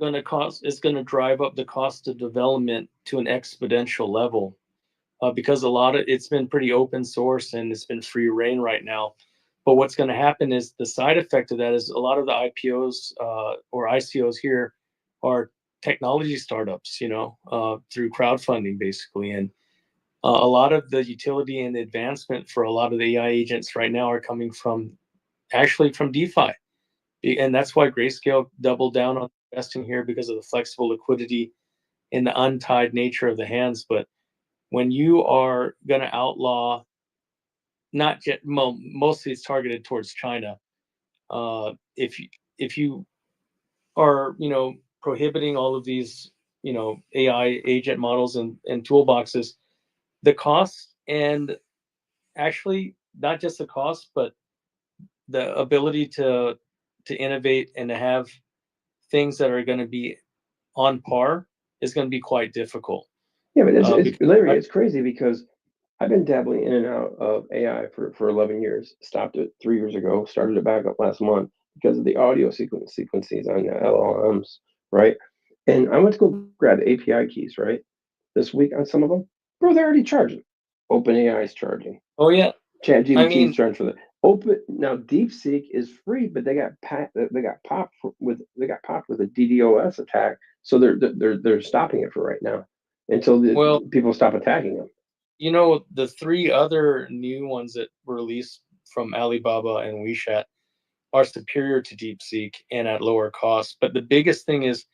It's going to drive up the cost of development to an exponential level because it's been pretty open source and it's been free reign right now. But what's going to happen is the side effect of that is a lot of the IPOs or ICOs here are technology startups, through crowdfunding basically. And a lot of the utility and advancement for a lot of the AI agents right now are coming from DeFi. And that's why Grayscale doubled down on investing here because of the flexible liquidity and the untied nature of the hands. But when you are going to outlaw, mostly it's targeted towards China. If you are, prohibiting all of these, AI agent models and toolboxes, the cost and actually not just the cost, but the ability to innovate and to have things that are going to be on par is going to be quite difficult. Yeah, but Larry, it's crazy because I've been dabbling in and out of AI for 11 years. Stopped it 3 years ago, started it back up last month because of the audio sequences on the LLMs, right? And I went to go grab the API keys, right? This week on some of them, bro, they're already charging. OpenAI is charging. Oh yeah, ChatGPT is charging for that. Now DeepSeek is free, but they got popped with a DDoS attack, so they're stopping it for right now until people stop attacking them. The 3 other new ones that were released from Alibaba and WeChat are superior to DeepSeek and at lower cost. But the biggest thing is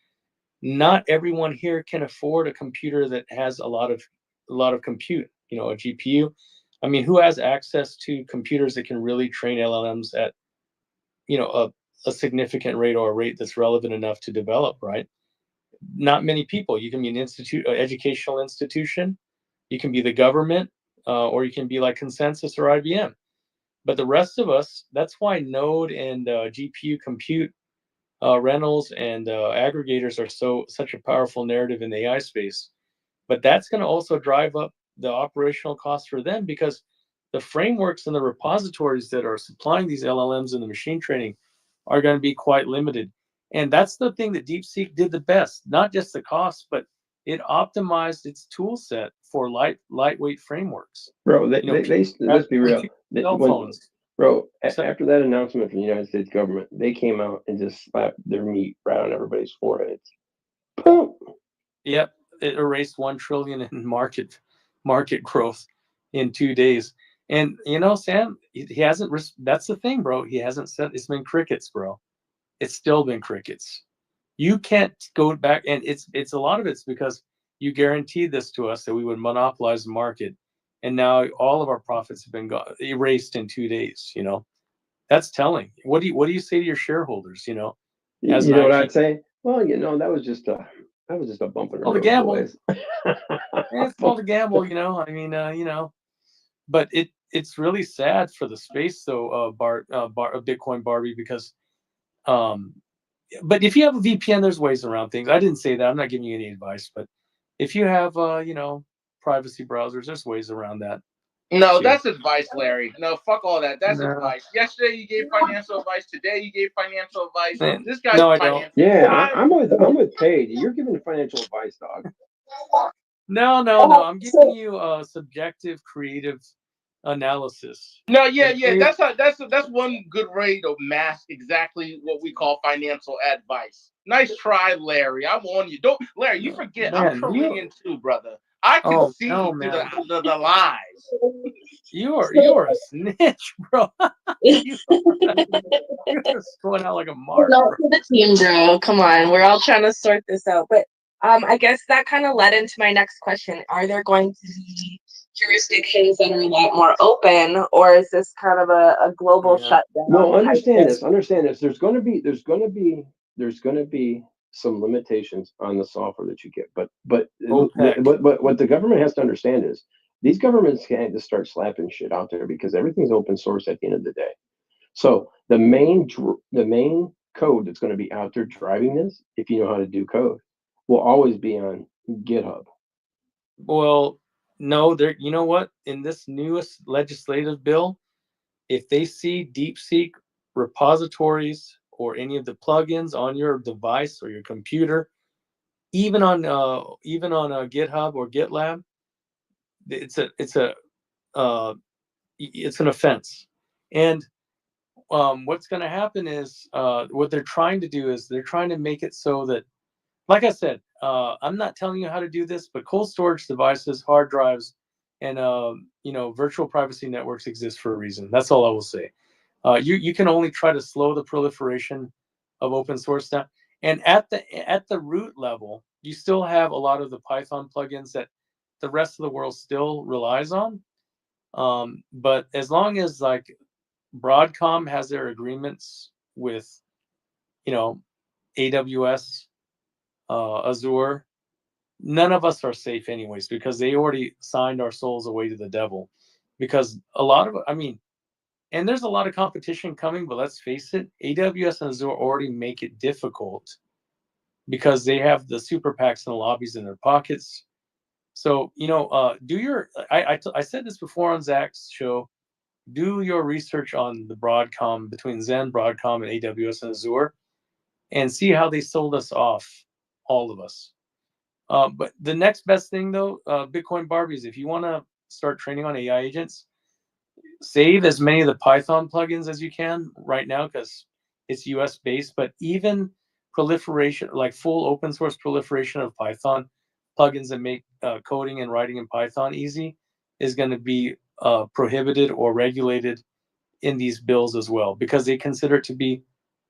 not everyone here can afford a computer that has a lot of compute, a GPU. I mean, who has access to computers that can really train LLMs at, a significant rate or a rate that's relevant enough to develop, right? Not many people. You can be an educational institution, you can be the government, or you can be like Consensus or IBM. But the rest of us, that's why Node and GPU compute rentals and aggregators are such a powerful narrative in the AI space. But that's going to also drive up the operational costs for them because the frameworks and the repositories that are supplying these LLMs and the machine training are going to be quite limited. And that's the thing that DeepSeek did the best, not just the cost, but it optimized its tool set for lightweight frameworks. Bro, You know, let's be real. cell phones. Bro, So- after that announcement from the United States government, they came out and just slapped their meat right on everybody's foreheads. Boom. Yep, it erased 1 trillion in market growth in 2 days. And you know, Sam, he hasn't. That's the thing, bro. He hasn't said it's been crickets, bro. It's still been crickets. You can't go back, and it's a lot of it's because you guaranteed this to us that we would monopolize the market, and now all of our profits have been erased in 2 days. You know, that's telling. What do you say to your shareholders? You know, You know what I'd say? Well, that was just a bump in the road, gamble. boys. It's called a gamble, you know. I mean, you know, but it's really sad for the space, though, Bitcoin Barbie, because, but if you have a VPN, there's ways around things. I didn't say that. I'm not giving you any advice, but if you have, you know, privacy browsers, there's ways around that. No, too. that's advice, Larry. No, fuck all that. That's No. advice. Yesterday you gave financial advice. Today you gave financial advice. Man, This guy's no, I don't. financial. Yeah, I'm with Paige. You're giving financial advice, dog. No. I'm giving you a subjective, creative analysis. No, yeah. That's one good way to mask exactly what we call financial advice. Nice try, Larry. I'm on you. Don't, Larry. You forget I'm Man, Korean too, brother. I can see no, through man. the lies. You are a snitch, bro. You're just going out like a mark. Not for the team, bro. Come on, we're all trying to sort this out. But I guess that kind of led into my next question. Are there going to be jurisdictions that are a lot more open, or is this kind of a global shutdown? No, understand this. There's going to be some limitations on the software that you get, but what the government has to understand is these governments can't just start slapping shit out there because everything's open source at the end of the day. So the main code that's going to be out there driving this, if you know how to do code, will always be on GitHub. Well, no, you know what? In this newest legislative bill, if they see DeepSeek repositories or any of the plugins on your device or your computer, even on GitHub or GitLab, it's an offense. And what's going to happen is what they're trying to do is they're trying to make it so that, like I said, I'm not telling you how to do this, but cold storage devices, hard drives, and virtual privacy networks exist for a reason. That's all I will say. You can only try to slow the proliferation of open source now. And at the root level, you still have a lot of the Python plugins that the rest of the world still relies on. But as long as like Broadcom has their agreements with, AWS, Azure, none of us are safe anyways, because they already signed our souls away to the devil. Because and there's a lot of competition coming, but let's face it, AWS and Azure already make it difficult because they have the super PACs and the lobbies in their pockets. So, I said this before on Zach's show, do your research on the Broadcom, between Zen, Broadcom, and AWS and Azure, and see how they sold us off, all of us. But the next best thing, though, Bitcoin Barbies, if you want to start training on AI agents, save as many of the Python plugins as you can right now because it's US based, but even proliferation, like full open source proliferation of Python plugins that make coding and writing in Python easy is going to be prohibited or regulated in these bills as well, because they consider it to be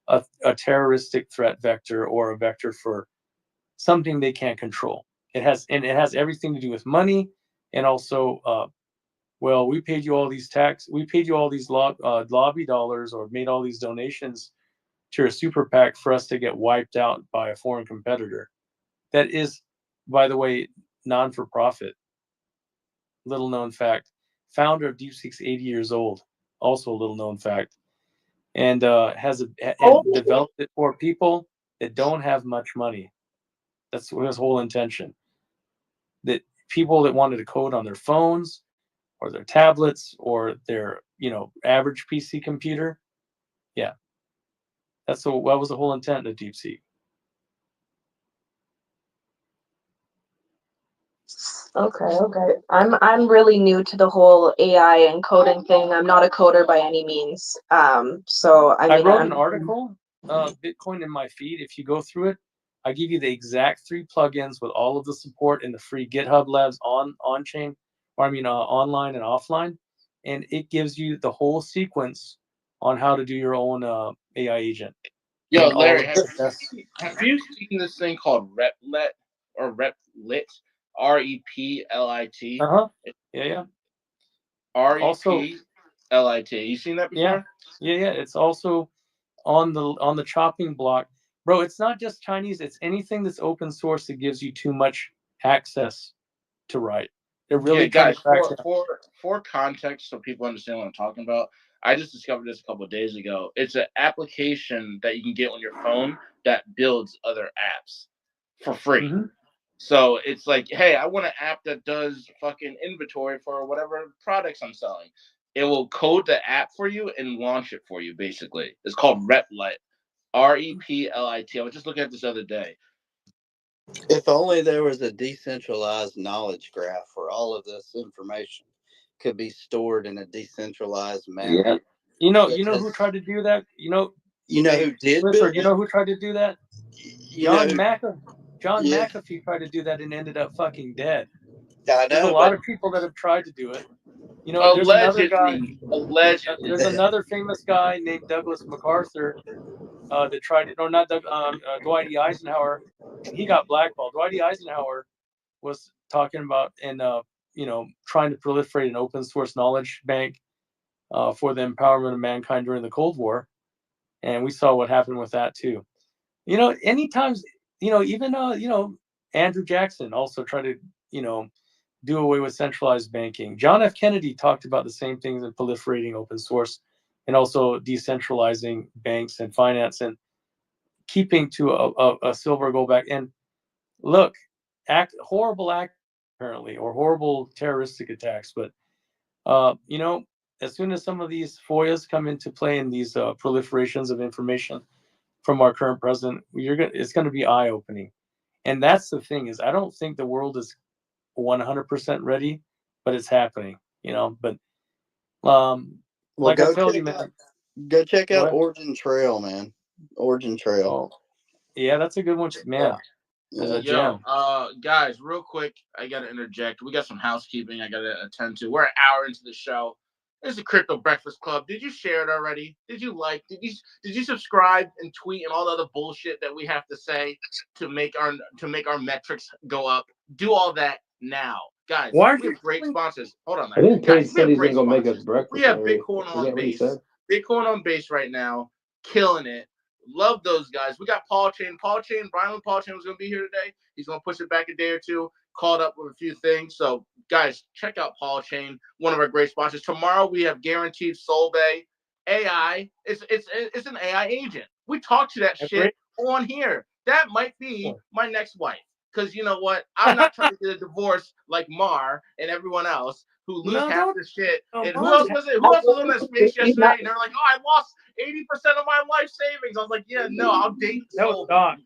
a terroristic threat vector or a vector for something they can't control. It has everything to do with money, and also we paid you all these lobby dollars, or made all these donations to your super PAC for us to get wiped out by a foreign competitor. That is, by the way, non-for-profit. Little known fact. Founder of DeepSeek's 80 years old. Also a little known fact. And has developed it for people that don't have much money. That's his whole intention. That people that wanted to code on their phones or their tablets or their, average PC computer. Yeah. that was the whole intent of DeepSeek. Okay. I'm really new to the whole AI and coding thing. I'm not a coder by any means. So I I mean, wrote an article, Bitcoin in my feed. If you go through it, I give you the exact 3 plugins with all of the support in the free GitHub Labs on chain, or I mean online and offline, and it gives you the whole sequence on how to do your own AI agent. Yo, And all Larry, of have you seen this thing called Replit or Replit? REPLIT. Yeah. REPLIT. You seen that before? Yeah. It's also on the chopping block, bro. It's not just Chinese. It's anything that's open source that gives you too much access to write. They're really trying guys. to crack For context, so people understand what I'm talking about. I just discovered this a couple of days ago. It's an application that you can get on your phone that builds other apps for free. Mm-hmm. So it's like, hey, I want an app that does fucking inventory for whatever products I'm selling. It will code the app for you and launch it for you, basically. It's called Replit. REPLIT. I was just looking at this the other day. If only there was a decentralized knowledge graph where all of this information could be stored in a decentralized manner. Yeah. You know who tried to do that? You know who did Clifford, build you know who tried to do that? John McAfee tried to do that and ended up fucking dead. I There's a know, lot but of people that have tried to do it. You know, there's another guy. There's another famous guy named Douglas MacArthur that tried it. No, not Doug, Dwight E. Eisenhower, and he got blackballed. Dwight E. Eisenhower was talking about and trying to proliferate an open source knowledge bank for the empowerment of mankind during the Cold War, and we saw what happened with that too. You know, anytime, even Andrew Jackson also tried to do away with centralized banking. John F. Kennedy talked about the same things in proliferating open source and also decentralizing banks and finance and keeping to a silver gold back. And look, horrible act apparently, or horrible terroristic attacks. But as soon as some of these FOIAs come into play and these proliferations of information from our current president, it's going to be eye-opening. And that's the thing, is I don't think the world is 100% ready, but it's happening, but like I told you, man, go check out Origin Trail, man. Origin Trail. Yeah, that's a good one, man. There's a gem. Guys, real quick, I gotta interject. We got some housekeeping I gotta attend to. We're an hour into the show. This is the Crypto Breakfast Club. Did you share it already? Did you like? Did you subscribe and tweet and all the other bullshit that we have to say to make our metrics go up? Do all that now, guys. We have great sponsors. Hold on, I think Tate said he's gonna go make us breakfast. We have Bitcoin on base. Bitcoin on base right now, killing it. Love those guys. We got Paul Chain. Brian Paul Chain was gonna be here today. He's gonna push it back a day or two. Caught up with a few things. So guys, check out Paul Chain, one of our great sponsors. Tomorrow we have Guaranteed Solvay AI. It's an AI agent. We talk to that shit on here. That might be my next wife. Because you know what? I'm not trying to get a divorce like Mar and everyone else who lose half the shit. And who else was it? Who else was on that space yesterday? And they're like, oh, I lost 80% of my life savings. I was like, yeah, no, I'll date Solvay.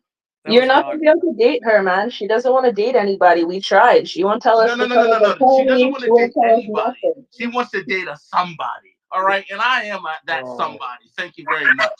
You're not gonna be able to date her, man. She doesn't want to date anybody. We tried. She won't tell us. No. She doesn't want to date anybody. She wants to date a somebody. All right, and I am that somebody. Thank you very much.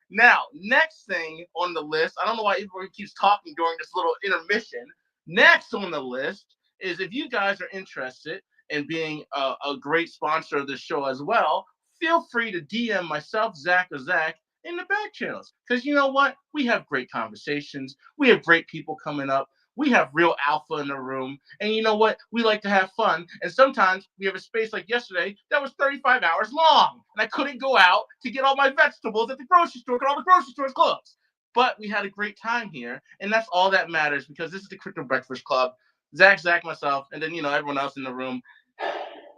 Now, next thing on the list, I don't know why everybody keeps talking during this little intermission. Next on the list is if you guys are interested in being a great sponsor of the show as well, feel free to DM myself, Zach, or Zach, in the back channels. Because you know what? We have great conversations. We have great people coming up. We have real alpha in the room. And you know what? We like to have fun. And sometimes we have a space like yesterday that was 35 hours long. And I couldn't go out to get all my vegetables at the grocery store because all the grocery stores closed. But we had a great time here. And that's all that matters because this is the Crypto Breakfast Club. Zach, myself, and then, everyone else in the room.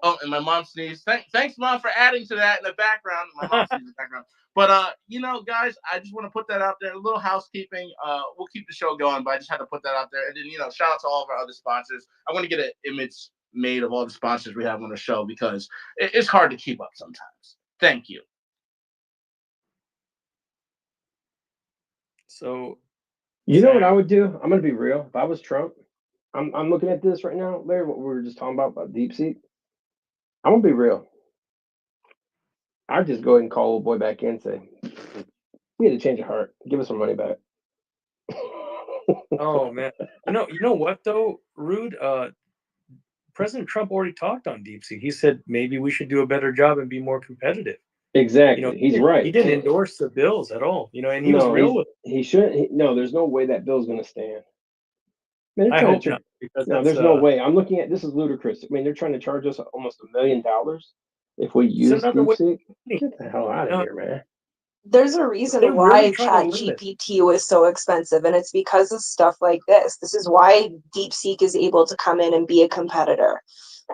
Oh, and my mom sneezed. Thanks, Mom, for adding to that in the background. My mom sneezed in the background. But, guys, I just want to put that out there. A little housekeeping. We'll keep the show going, but I just had to put that out there. And then, shout out to all of our other sponsors. I want to get an image made of all the sponsors we have on the show because it's hard to keep up sometimes. Thank you. So You know what I Zach, would do? I'm gonna be real. If I was Trump, I'm looking at this right now, Larry. What we were just talking about DeepSeek. I'm gonna be real. I'd just go ahead and call old boy back in and say, we had a change of heart. Give us some money back. oh man, you know what though, Rude. President Trump already talked on DeepSeek. He said maybe we should do a better job and be more competitive. Exactly. He's He right. didn't endorse the bills at all. And he was No, real with it. he shouldn't. No, there's no way that bill's gonna stand. Man, they're I trying hope to. not, because No, that's there's no way. I'm looking at this is ludicrous. I mean, they're trying to charge us almost $1 million if we it's use another way. DeepSeek. Get the hell out of No, here, man. There's a they're reason really why trying to limit. ChatGPT was so expensive, and it's because of stuff like this. This is why DeepSeek is able to come in and be a competitor.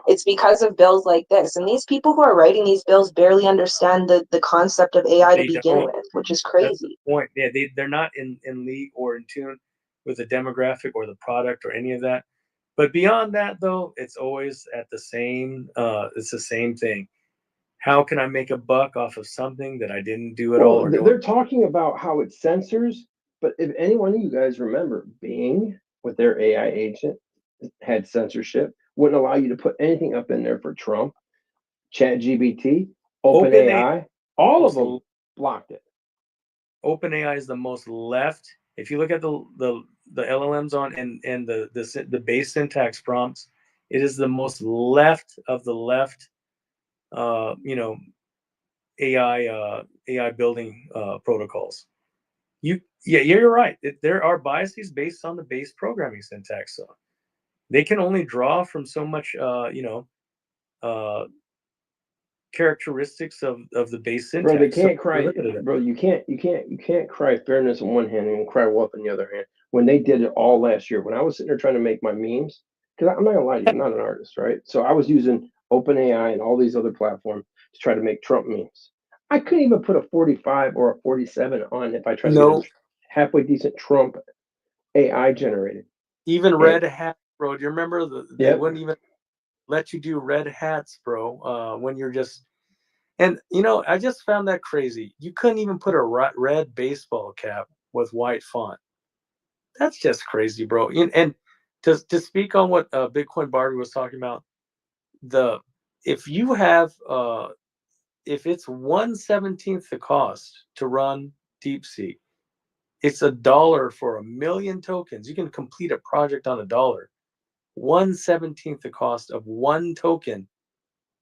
It's because of bills like this. And these people who are writing these bills barely understand the concept of AI to They begin don't. with, which is That's the crazy. point. Yeah, they're not in league or in tune with the demographic or the product or any of that. But beyond that, though, it's always at the same. It's the same thing. How can I make a buck off of something that I didn't do at all? Well, Or no? they're talking about how it censors, but if any one of you guys remember, Bing with their AI agent had censorship, wouldn't allow you to put anything up in there for Trump, ChatGPT, OpenAI OpenAI, all of most them blocked it. OpenAI is the most left. If you look at the LLMs on and the base syntax prompts, it is the most left of the left. AI building protocols. You're right. There are biases based on the base programming syntax. So they can only draw from so much, characteristics of the base Bro, they syntax. So can't they're cry. limited. Bro, you can't cry fairness on one hand and cry wolf on the other hand. When they did it all last year, when I was sitting there trying to make my memes, because I'm not gonna lie to you, I'm not an artist, right? So I was using OpenAI and all these other platforms to try to make Trump memes. I couldn't even put a 45 or a 47 on if I tried to get a No, halfway decent Trump AI generated. even And red hat, bro. Do you remember they yep, wouldn't even let you do red hats, bro? When you're just and I just found that crazy. You couldn't even put a red baseball cap with white font. That's just crazy, bro. And to speak on what Bitcoin Barbie was talking about, if you have if it's 1/17 the cost to run DeepSeek, it's $1 for 1,000,000 tokens. You can complete a project on $1. 1/17 the cost of one token.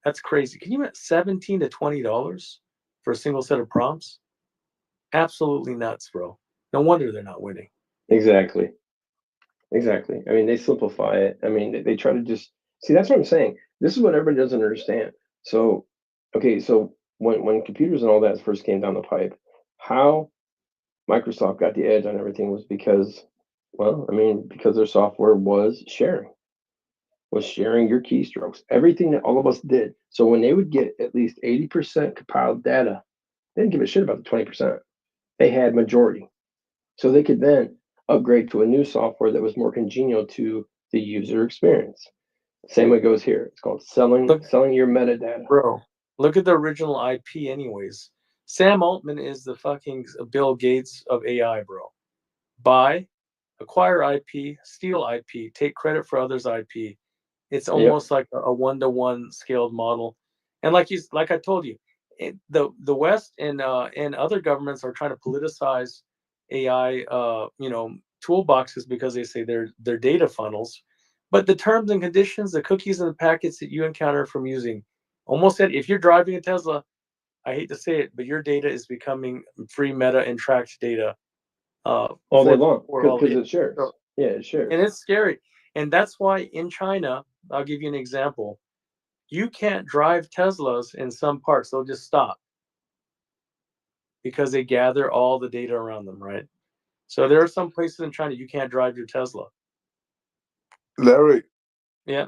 That's crazy. Can you imagine $17 to $20 for a single set of prompts? Absolutely nuts, bro. No wonder they're not winning. exactly. Exactly. I mean, they simplify it. I mean, they try to just see. That's what I'm saying. This is what everybody doesn't understand. So, okay, so when computers and all that first came down the pipe, how Microsoft got the edge on everything was because, well, I mean, because their software was sharing your keystrokes, everything that all of us did. So when they would get at least 80% compiled data, they didn't give a shit about the 20%. They had majority. So they could then upgrade to a new software that was more congenial to the user experience. Same way goes here. It's called selling Look, your metadata. bro, look at the original IP, anyways. Sam Altman is the fucking Bill Gates of AI, bro. Buy, acquire IP, steal IP, take credit for others' IP. It's Yep. almost like a one-to-one scaled model. And like I told you, the West and other governments are trying to politicize AI, toolboxes because they say they're data funnels. But the terms and conditions, the cookies and the packets that you encounter from using, almost said if you're driving a Tesla, I hate to say it, but your data is becoming free meta and tracked data all day long all because it shares. so, Yeah, it shares. and it's scary. And that's why in China, I'll give you an example. You can't drive Teslas in some parts. They'll just stop because they gather all the data around them, right? So there are some places in China you can't drive your Tesla. Larry, Yeah.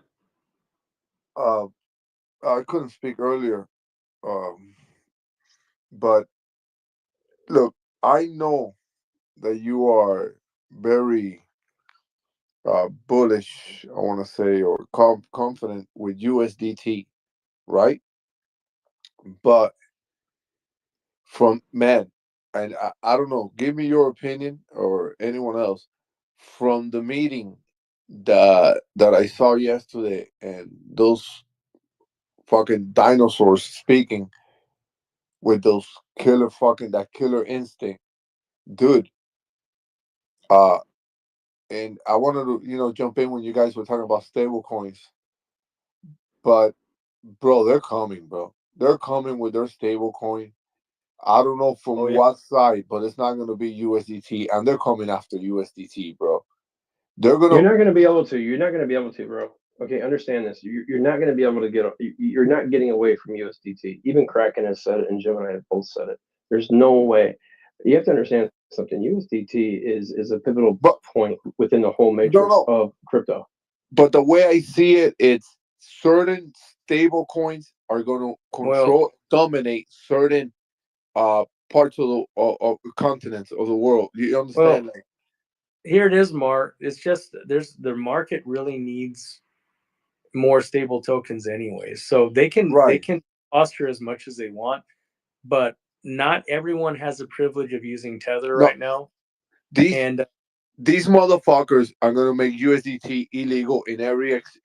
I couldn't speak earlier, but look, I know that you are very bullish, I want to say, or confident with USDT, right? But from man, and I don't know, give me your opinion or anyone else from the meeting that I saw yesterday, and those fucking dinosaurs speaking with those killer fucking that killer instinct, dude. Uh, and I wanted to jump in when you guys were talking about stable coins, but bro, they're coming, bro. They're coming with their stable coin. I don't know from Oh yeah. what side, but it's not going to be USDT, and they're coming after USDT, bro. They're You're gonna. not going to be able to. You're not going to be able to, bro. Okay, understand this. You're not going to be able to get. You're not getting away from USDT. Even Kraken has said it, and Jim and I have both said it. There's no way. You have to understand something. USDT is a pivotal But point within the whole no, matrix no. of crypto. But the way I see it, it's certain stable coins are going to Well, dominate certain parts of of continents of the world. You understand? well, here it is, Mark. It's just the market really needs more stable tokens anyways. So they Right. can posture as much as they want, but not everyone has the privilege of using Tether No, right now. these And these motherfuckers are going to make USDT illegal in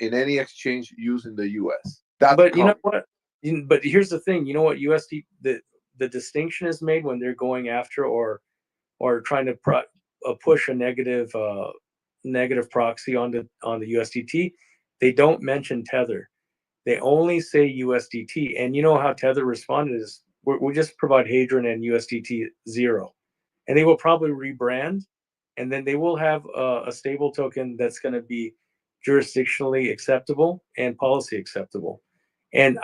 in any exchange used in the US. That's but you know coming. what? But here's the thing. You know what USD the distinction is made when they're going after or trying to push a negative proxy on the USDT. They don't mention Tether. They only say USDT. And you know how Tether responded is we just provide Hadron and USDT 0. And they will probably rebrand, and then they will have a stable token that's going to be jurisdictionally acceptable and policy acceptable. And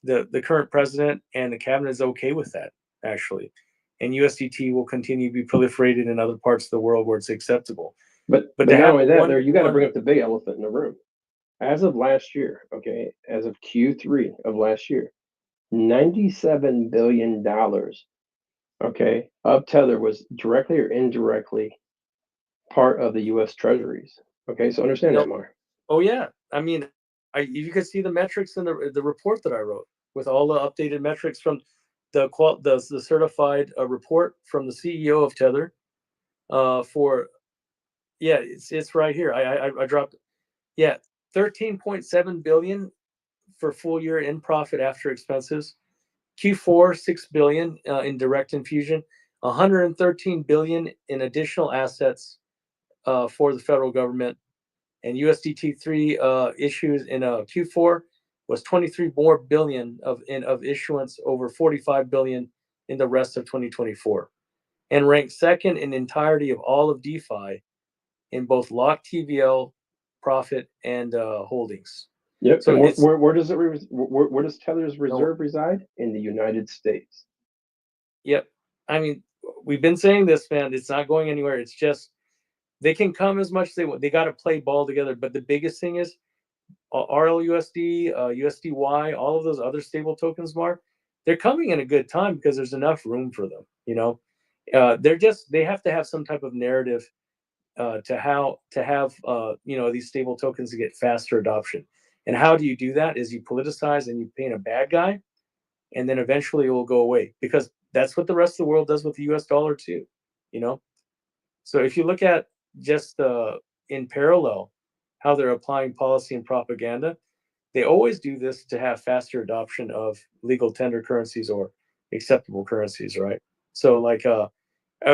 the current president and the cabinet is okay with that, actually. And USDT will continue to be proliferated in other parts of the world where it's acceptable. But to not have only a that, there you got to one-to-one bring up the big elephant in the room. As of last year, okay, as of Q3 of last year, $97 billion, okay, of Tether was directly or indirectly part of the U.S. Treasuries. Okay, so understand No. that, Mar. Oh yeah, I mean, you could see the metrics in the report that I wrote with all the updated metrics from the certified report from the CEO of Tether. For yeah, it's right here. I dropped 13.7 billion for full year in profit after expenses. Q4 6 billion in direct infusion, 113 billion in additional assets for the federal government. And USDT3 issues in Q4 was 23 more billion of issuance over 45 billion in the rest of 2024, and ranked second in entirety of all of DeFi in both locked TVL, profit, and holdings. Yep. So And it's where does where does Tether's reserve reside? In the United States. Yep. I mean, we've been saying this, man. It's not going anywhere. It's just they can come as much as they want. They got to play ball together. But the biggest thing is RLUSD, USDY, all of those other stable tokens, Mark, they're coming in a good time because there's enough room for them. They have to have some type of narrative to have these stable tokens to get faster adoption. And how do you do that? Is you politicize and you paint a bad guy, and then eventually it will go away, because that's what the rest of the world does with the US dollar too. So if you look at just in parallel how they're applying policy and propaganda, they always do this to have faster adoption of legal tender currencies or acceptable currencies, right? So like I'll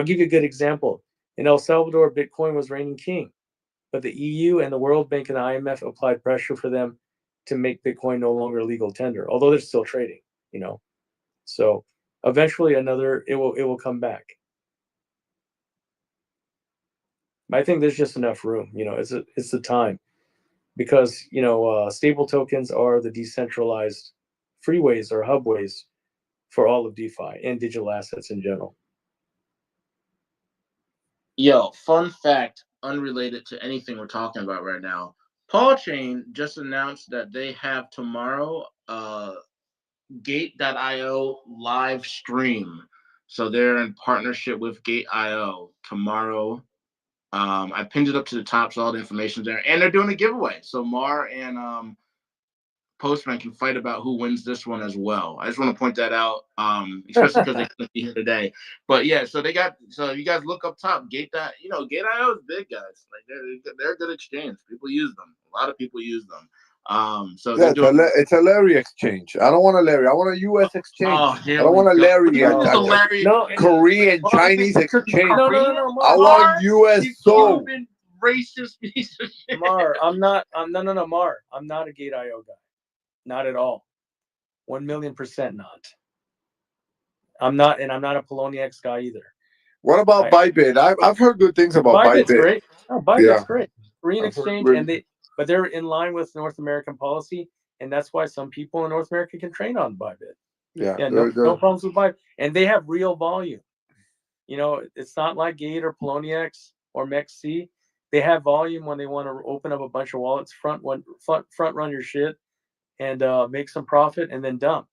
give you a good example. In El Salvador, Bitcoin was reigning king, but the EU and the World Bank and the IMF applied pressure for them to make Bitcoin no longer legal tender, although they're still trading. So eventually it will come back. I think there's just enough room. It's the time, because stable tokens are the decentralized freeways or hubways for all of DeFi and digital assets in general. Yo, fun fact, unrelated to anything we're talking about right now. Paul Chain just announced that they have tomorrow Gate.io live stream. So they're in partnership with Gate.io tomorrow. I pinned it up to the top, so all the information's there. And they're doing a giveaway. So Mar and Postman can fight about who wins this one as well. I just want to point that out, especially because they couldn't be here today. But yeah, so you guys look up top, Gate.io, Gate.io is big, guys. Like they're a good exchange. People use them. A lot of people use them. So Yeah, they're doing. it's a Larry exchange. I don't want a Larry. I want a U.S. exchange. Oh, I don't want a Larry, Larry. No, Korean, Chinese exchange. no, I want U.S. soul. Racist piece of shit. Mar, I'm not. No, Mar. I'm not a Gate.io guy. Not at all. 1,000,000% not. I'm not, and I'm not a Poloniex guy either. What about Bybit? I've heard good things about Bybit's Bybit. great. Oh, Bybit's great. Korean I've heard exchange, really- but they're in line with North American policy, and that's why some people in North America can trade on Bybit. Yeah, no problems with Bybit, and they have real volume. It's not like Gate or Poloniex or MEXC. They have volume when they want to open up a bunch of wallets, front run your shit, and make some profit, and then dump.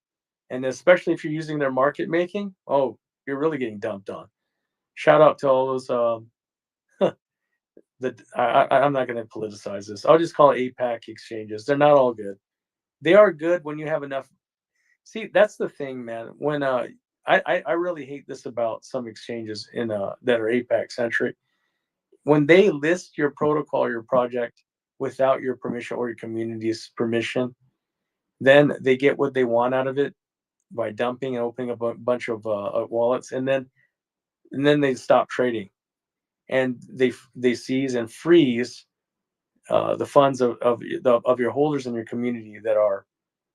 And especially if you're using their market making, you're really getting dumped on. Shout out to all those. I'm not going to politicize this. I'll just call it APAC exchanges. They're not all good. They are good when you have enough. See, that's the thing, man. When I really hate this about some exchanges that are APAC centric. When they list your protocol or your project without your permission or your community's permission, then they get what they want out of it by dumping and opening up a bunch of wallets, and then they stop trading, and they seize and freeze the funds of your holders in your community that are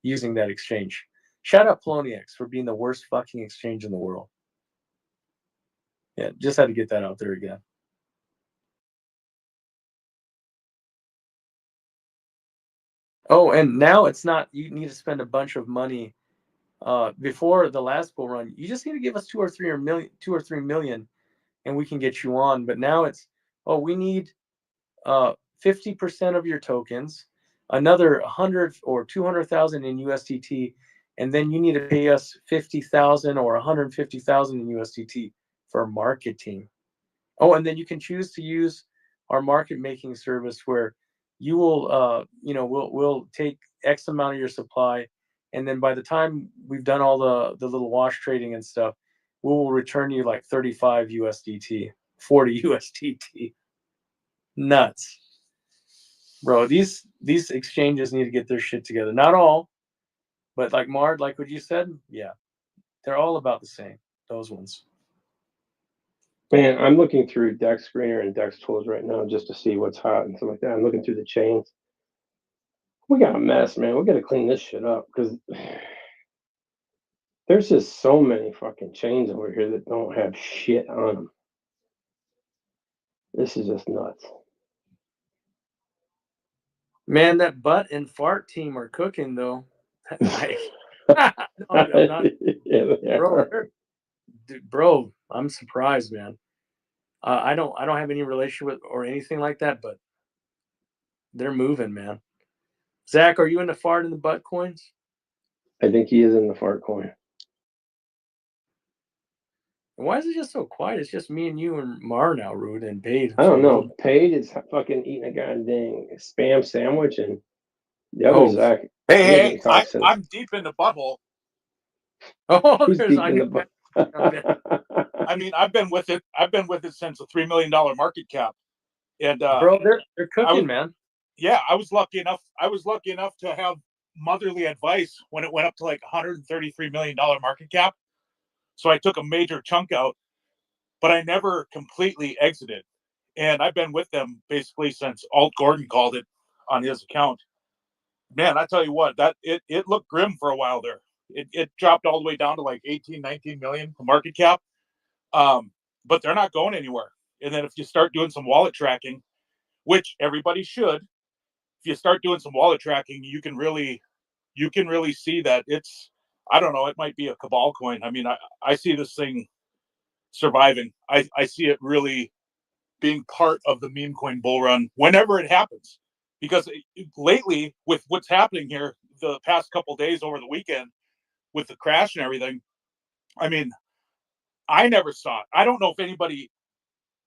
using that exchange. Shout out Poloniex for being the worst fucking exchange in the world. Yeah, just had to get that out there again. Oh, and now it's not, you need to spend a bunch of money. Before the last bull run, you just need to give us 2 or 3 million, and we can get you on. But now it's, we need 50% of your tokens, another 100 or 200,000 in USDT, and then you need to pay us 50,000 or 150,000 in USDT for marketing. Oh, and then you can choose to use our market making service where you will, we'll take X amount of your supply, and then by the time we've done all the little wash trading and stuff, we will return you like 35 USDT, 40 USDT. Nuts, bro. These exchanges need to get their shit together. Not all, but like Mard, like what you said, yeah, they're all about the same. Those ones. Man, I'm looking through Dex Screener and Dex Tools right now just to see what's hot and stuff like that. I'm looking through the chains. We got a mess, man. We got to clean this shit up because there's just so many fucking chains over here that don't have shit on them. This is just nuts. Man, that butt and fart team are cooking though. Bro, I'm surprised, man. I don't have any relationship with or anything like that, but they're moving, man. Zach, are you in the fart and the butt coins? I think he is in the fart coin. Why is it just so quiet? It's just me and you and Mar now, Rude and Paige. I don't know. Paige is fucking eating a goddamn spam sandwich, and the other Zach. Hey, I'm deep in the butthole. Oh, he's deep in the butt. I mean, I've been with it since a $3 million market cap, and bro, they're cooking, man. Yeah, I was lucky enough to have motherly advice when it went up to like $133 million market cap. So I took a major chunk out, but I never completely exited. And I've been with them basically since Alt Gordon called it on his account. Man, I tell you what, that it looked grim for a while there. It dropped all the way down to like 18, 19 million market cap. But they're not going anywhere. And then if you start doing some wallet tracking, which everybody should, if you start doing some wallet tracking, you can really see that it's, I don't know, it might be a cabal coin. I mean, I see this thing surviving. I see it really being part of the meme coin bull run whenever it happens. Because lately, with what's happening here the past couple of days over the weekend with the crash and everything, I mean, I never saw it. I don't know if anybody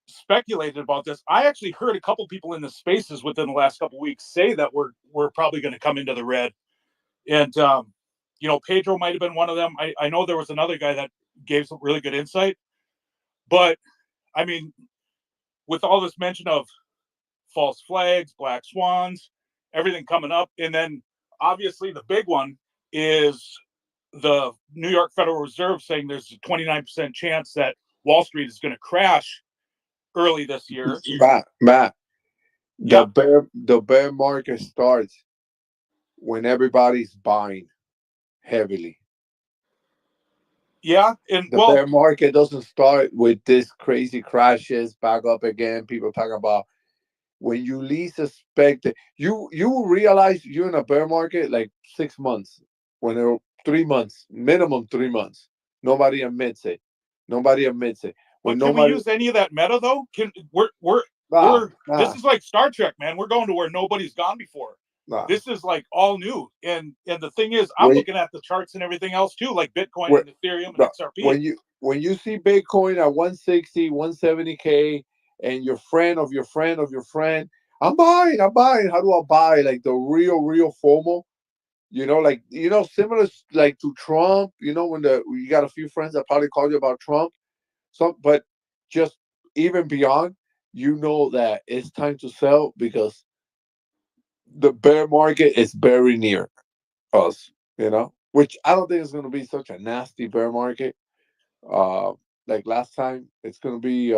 speculated about this. I actually heard a couple people in the spaces within the last couple of weeks say that we're probably going to come into the red And Pedro might have been one of them. I know there was another guy that gave some really good insight. But I mean, with all this mention of false flags, black swans, everything coming up, and then obviously the big one is the New York Federal Reserve saying there's a 29% chance that Wall Street is going to crash early this year. Matt, Yeah. the bear market starts when everybody's buying heavily. Yeah, and The bear market doesn't start with this crazy crashes back up again. People talk about when you least expect it. You realize you're in a bear market like 6 months, when there 3 months, minimum 3 months. Nobody admits it. When but can we use any of that meta though? This is like Star Trek, man. We're going to where nobody's gone before. This is like all new. And the thing is, I'm looking at the charts and everything else too, like Bitcoin and Ethereum and XRP. When you see Bitcoin at 160, 170K, and your friend of your friend of your friend, I'm buying. How do I buy? Like the real FOMO. Similar like to Trump, when you got a few friends that probably called you about Trump. But just even beyond, that it's time to sell because the bear market is very near us, which I don't think is going to be such a nasty bear market. Like last time, it's going to be,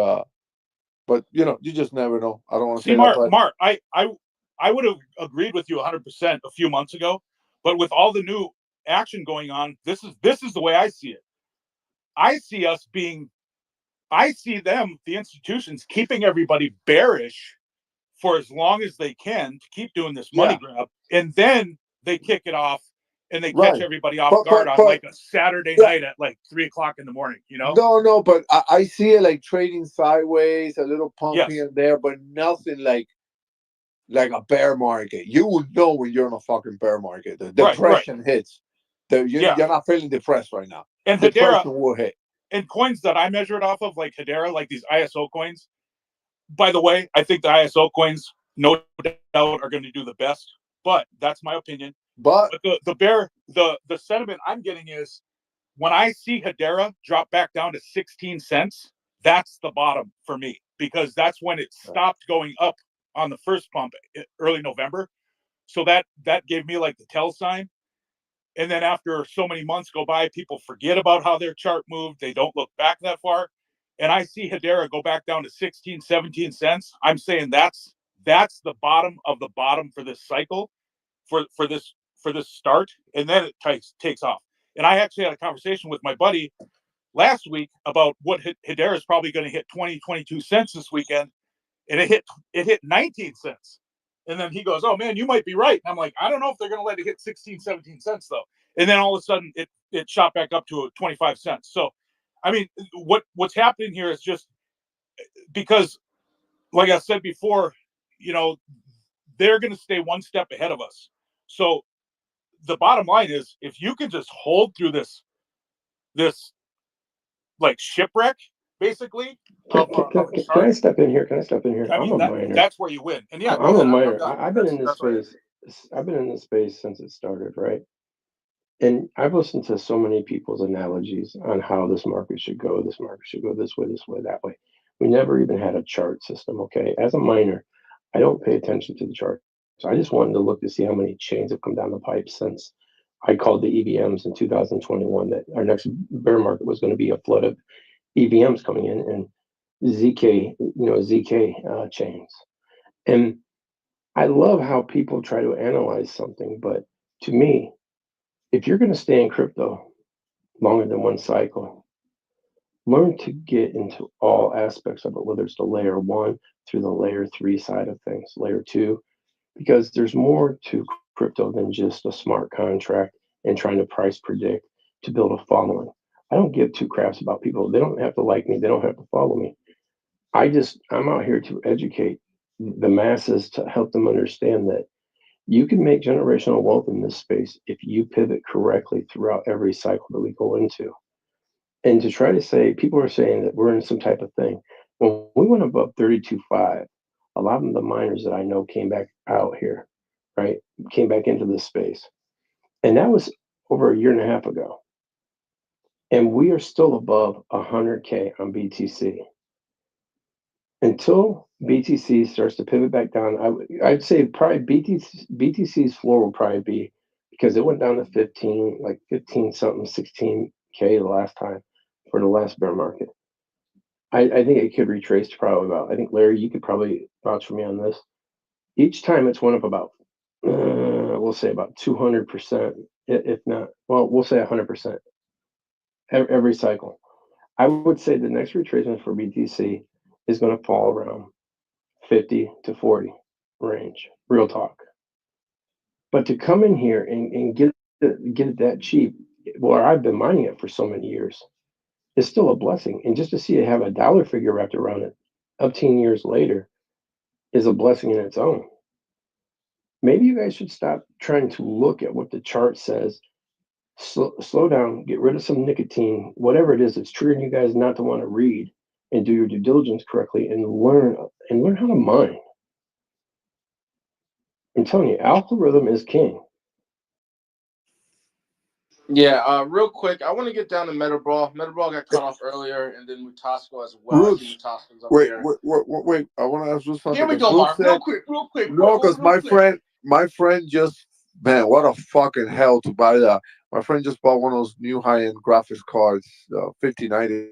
but you just never know. I don't want to say Mark, that. Mark, I would have agreed with you 100% a few months ago, but with all the new action going on, this is the way I see it. I see them, the institutions, keeping everybody bearish for as long as they can to keep doing this money grab, and then they kick it off and they catch everybody off guard on like a Saturday night at like 3:00 in the morning. No, but I see it like trading sideways, a little pump here and there, but nothing like a bear market. You would know when you're in a fucking bear market. The depression hits. You're not feeling depressed right now. And depression will hit. And coins that I measure it off of, like Hedera, like these ISO coins. By the way, I think the ISO coins, no doubt, are going to do the best. But that's my opinion. But the sentiment I'm getting is when I see Hedera drop back down to 16 cents, that's the bottom for me, because that's when it stopped going up on the first pump early November. So that gave me like the tell sign. And then after so many months go by, people forget about how their chart moved. They don't look back that far. And I see Hedera go back down to 16, 17 cents. I'm saying that's the bottom of the bottom for this cycle, for this start. And then it takes off. And I actually had a conversation with my buddy last week about what Hedera is probably going to hit 20, 22 cents this weekend. And it hit 19 cents. And then he goes, "Oh man, you might be right." And I'm like, "I don't know if they're going to let it hit 16, 17 cents though." And then all of a sudden it shot back up to 25 cents. So, I mean, what's happening here is just because, like I said before, they're going to stay one step ahead of us. So the bottom line is, if you can just hold through this like shipwreck, basically. Can I step in here? I mean, I'm a miner. That's where you win. And yeah, I'm a miner. I've been in this space. I've been in this space since it started, right? And I've listened to so many people's analogies on how this market should go. This market should go this way, that way. We never even had a chart system. Okay, as a miner, I don't pay attention to the chart. So I just wanted to look to see how many chains have come down the pipe since I called the EVMs in 2021 that our next bear market was going to be a flood of EVMs coming in and ZK chains. And I love how people try to analyze something, but to me, if you're going to stay in crypto longer than one cycle, learn to get into all aspects of it, whether it's the layer 1 through the layer 3 side of things, layer 2, because there's more to crypto than just a smart contract and trying to price predict to build a following. I don't give two craps about people. They don't have to like me. They don't have to follow me. I'm out here to educate the masses, to help them understand that you can make generational wealth in this space if you pivot correctly throughout every cycle that we go into. And to try to say, people are saying that we're in some type of thing. When we went above 32.5, a lot of the miners that I know came back out here, right? Came back into this space. And that was over a year and a half ago. And we are still above 100K on BTC. Until BTC starts to pivot back down, I'd say probably BTC's floor will probably be, because it went down to 15 something, 16K the last time for the last bear market. I think it could retrace to probably about, I think, Larry, you could probably vouch for me on this. Each time it's went up about, we'll say about 200%, if not, well, we'll say 100% every cycle. I would say the next retracement for BTC is going to fall around 50 to 40 range, real talk. But to come in here and get it that cheap, where I've been mining it for so many years, is still a blessing. And just to see it have a dollar figure wrapped around it up 10 years later is a blessing in its own. Maybe you guys should stop trying to look at what the chart says. Slow down, get rid of some nicotine, whatever it is that's triggering you guys not to want to read, and do your due diligence correctly and learn how to mine. I'm telling you, algorithm is king. Yeah, real quick, I want to get down to Metabrawl. Metabrawl got cut off earlier, and then Mutasco as well. Roots. I see Mutasco's up Wait, here. wait. I want to ask you something. Here we go, Mark. Real quick. No, because my friend just, man, what a fucking hell to buy that. My friend just bought one of those new high-end graphics cards, 5090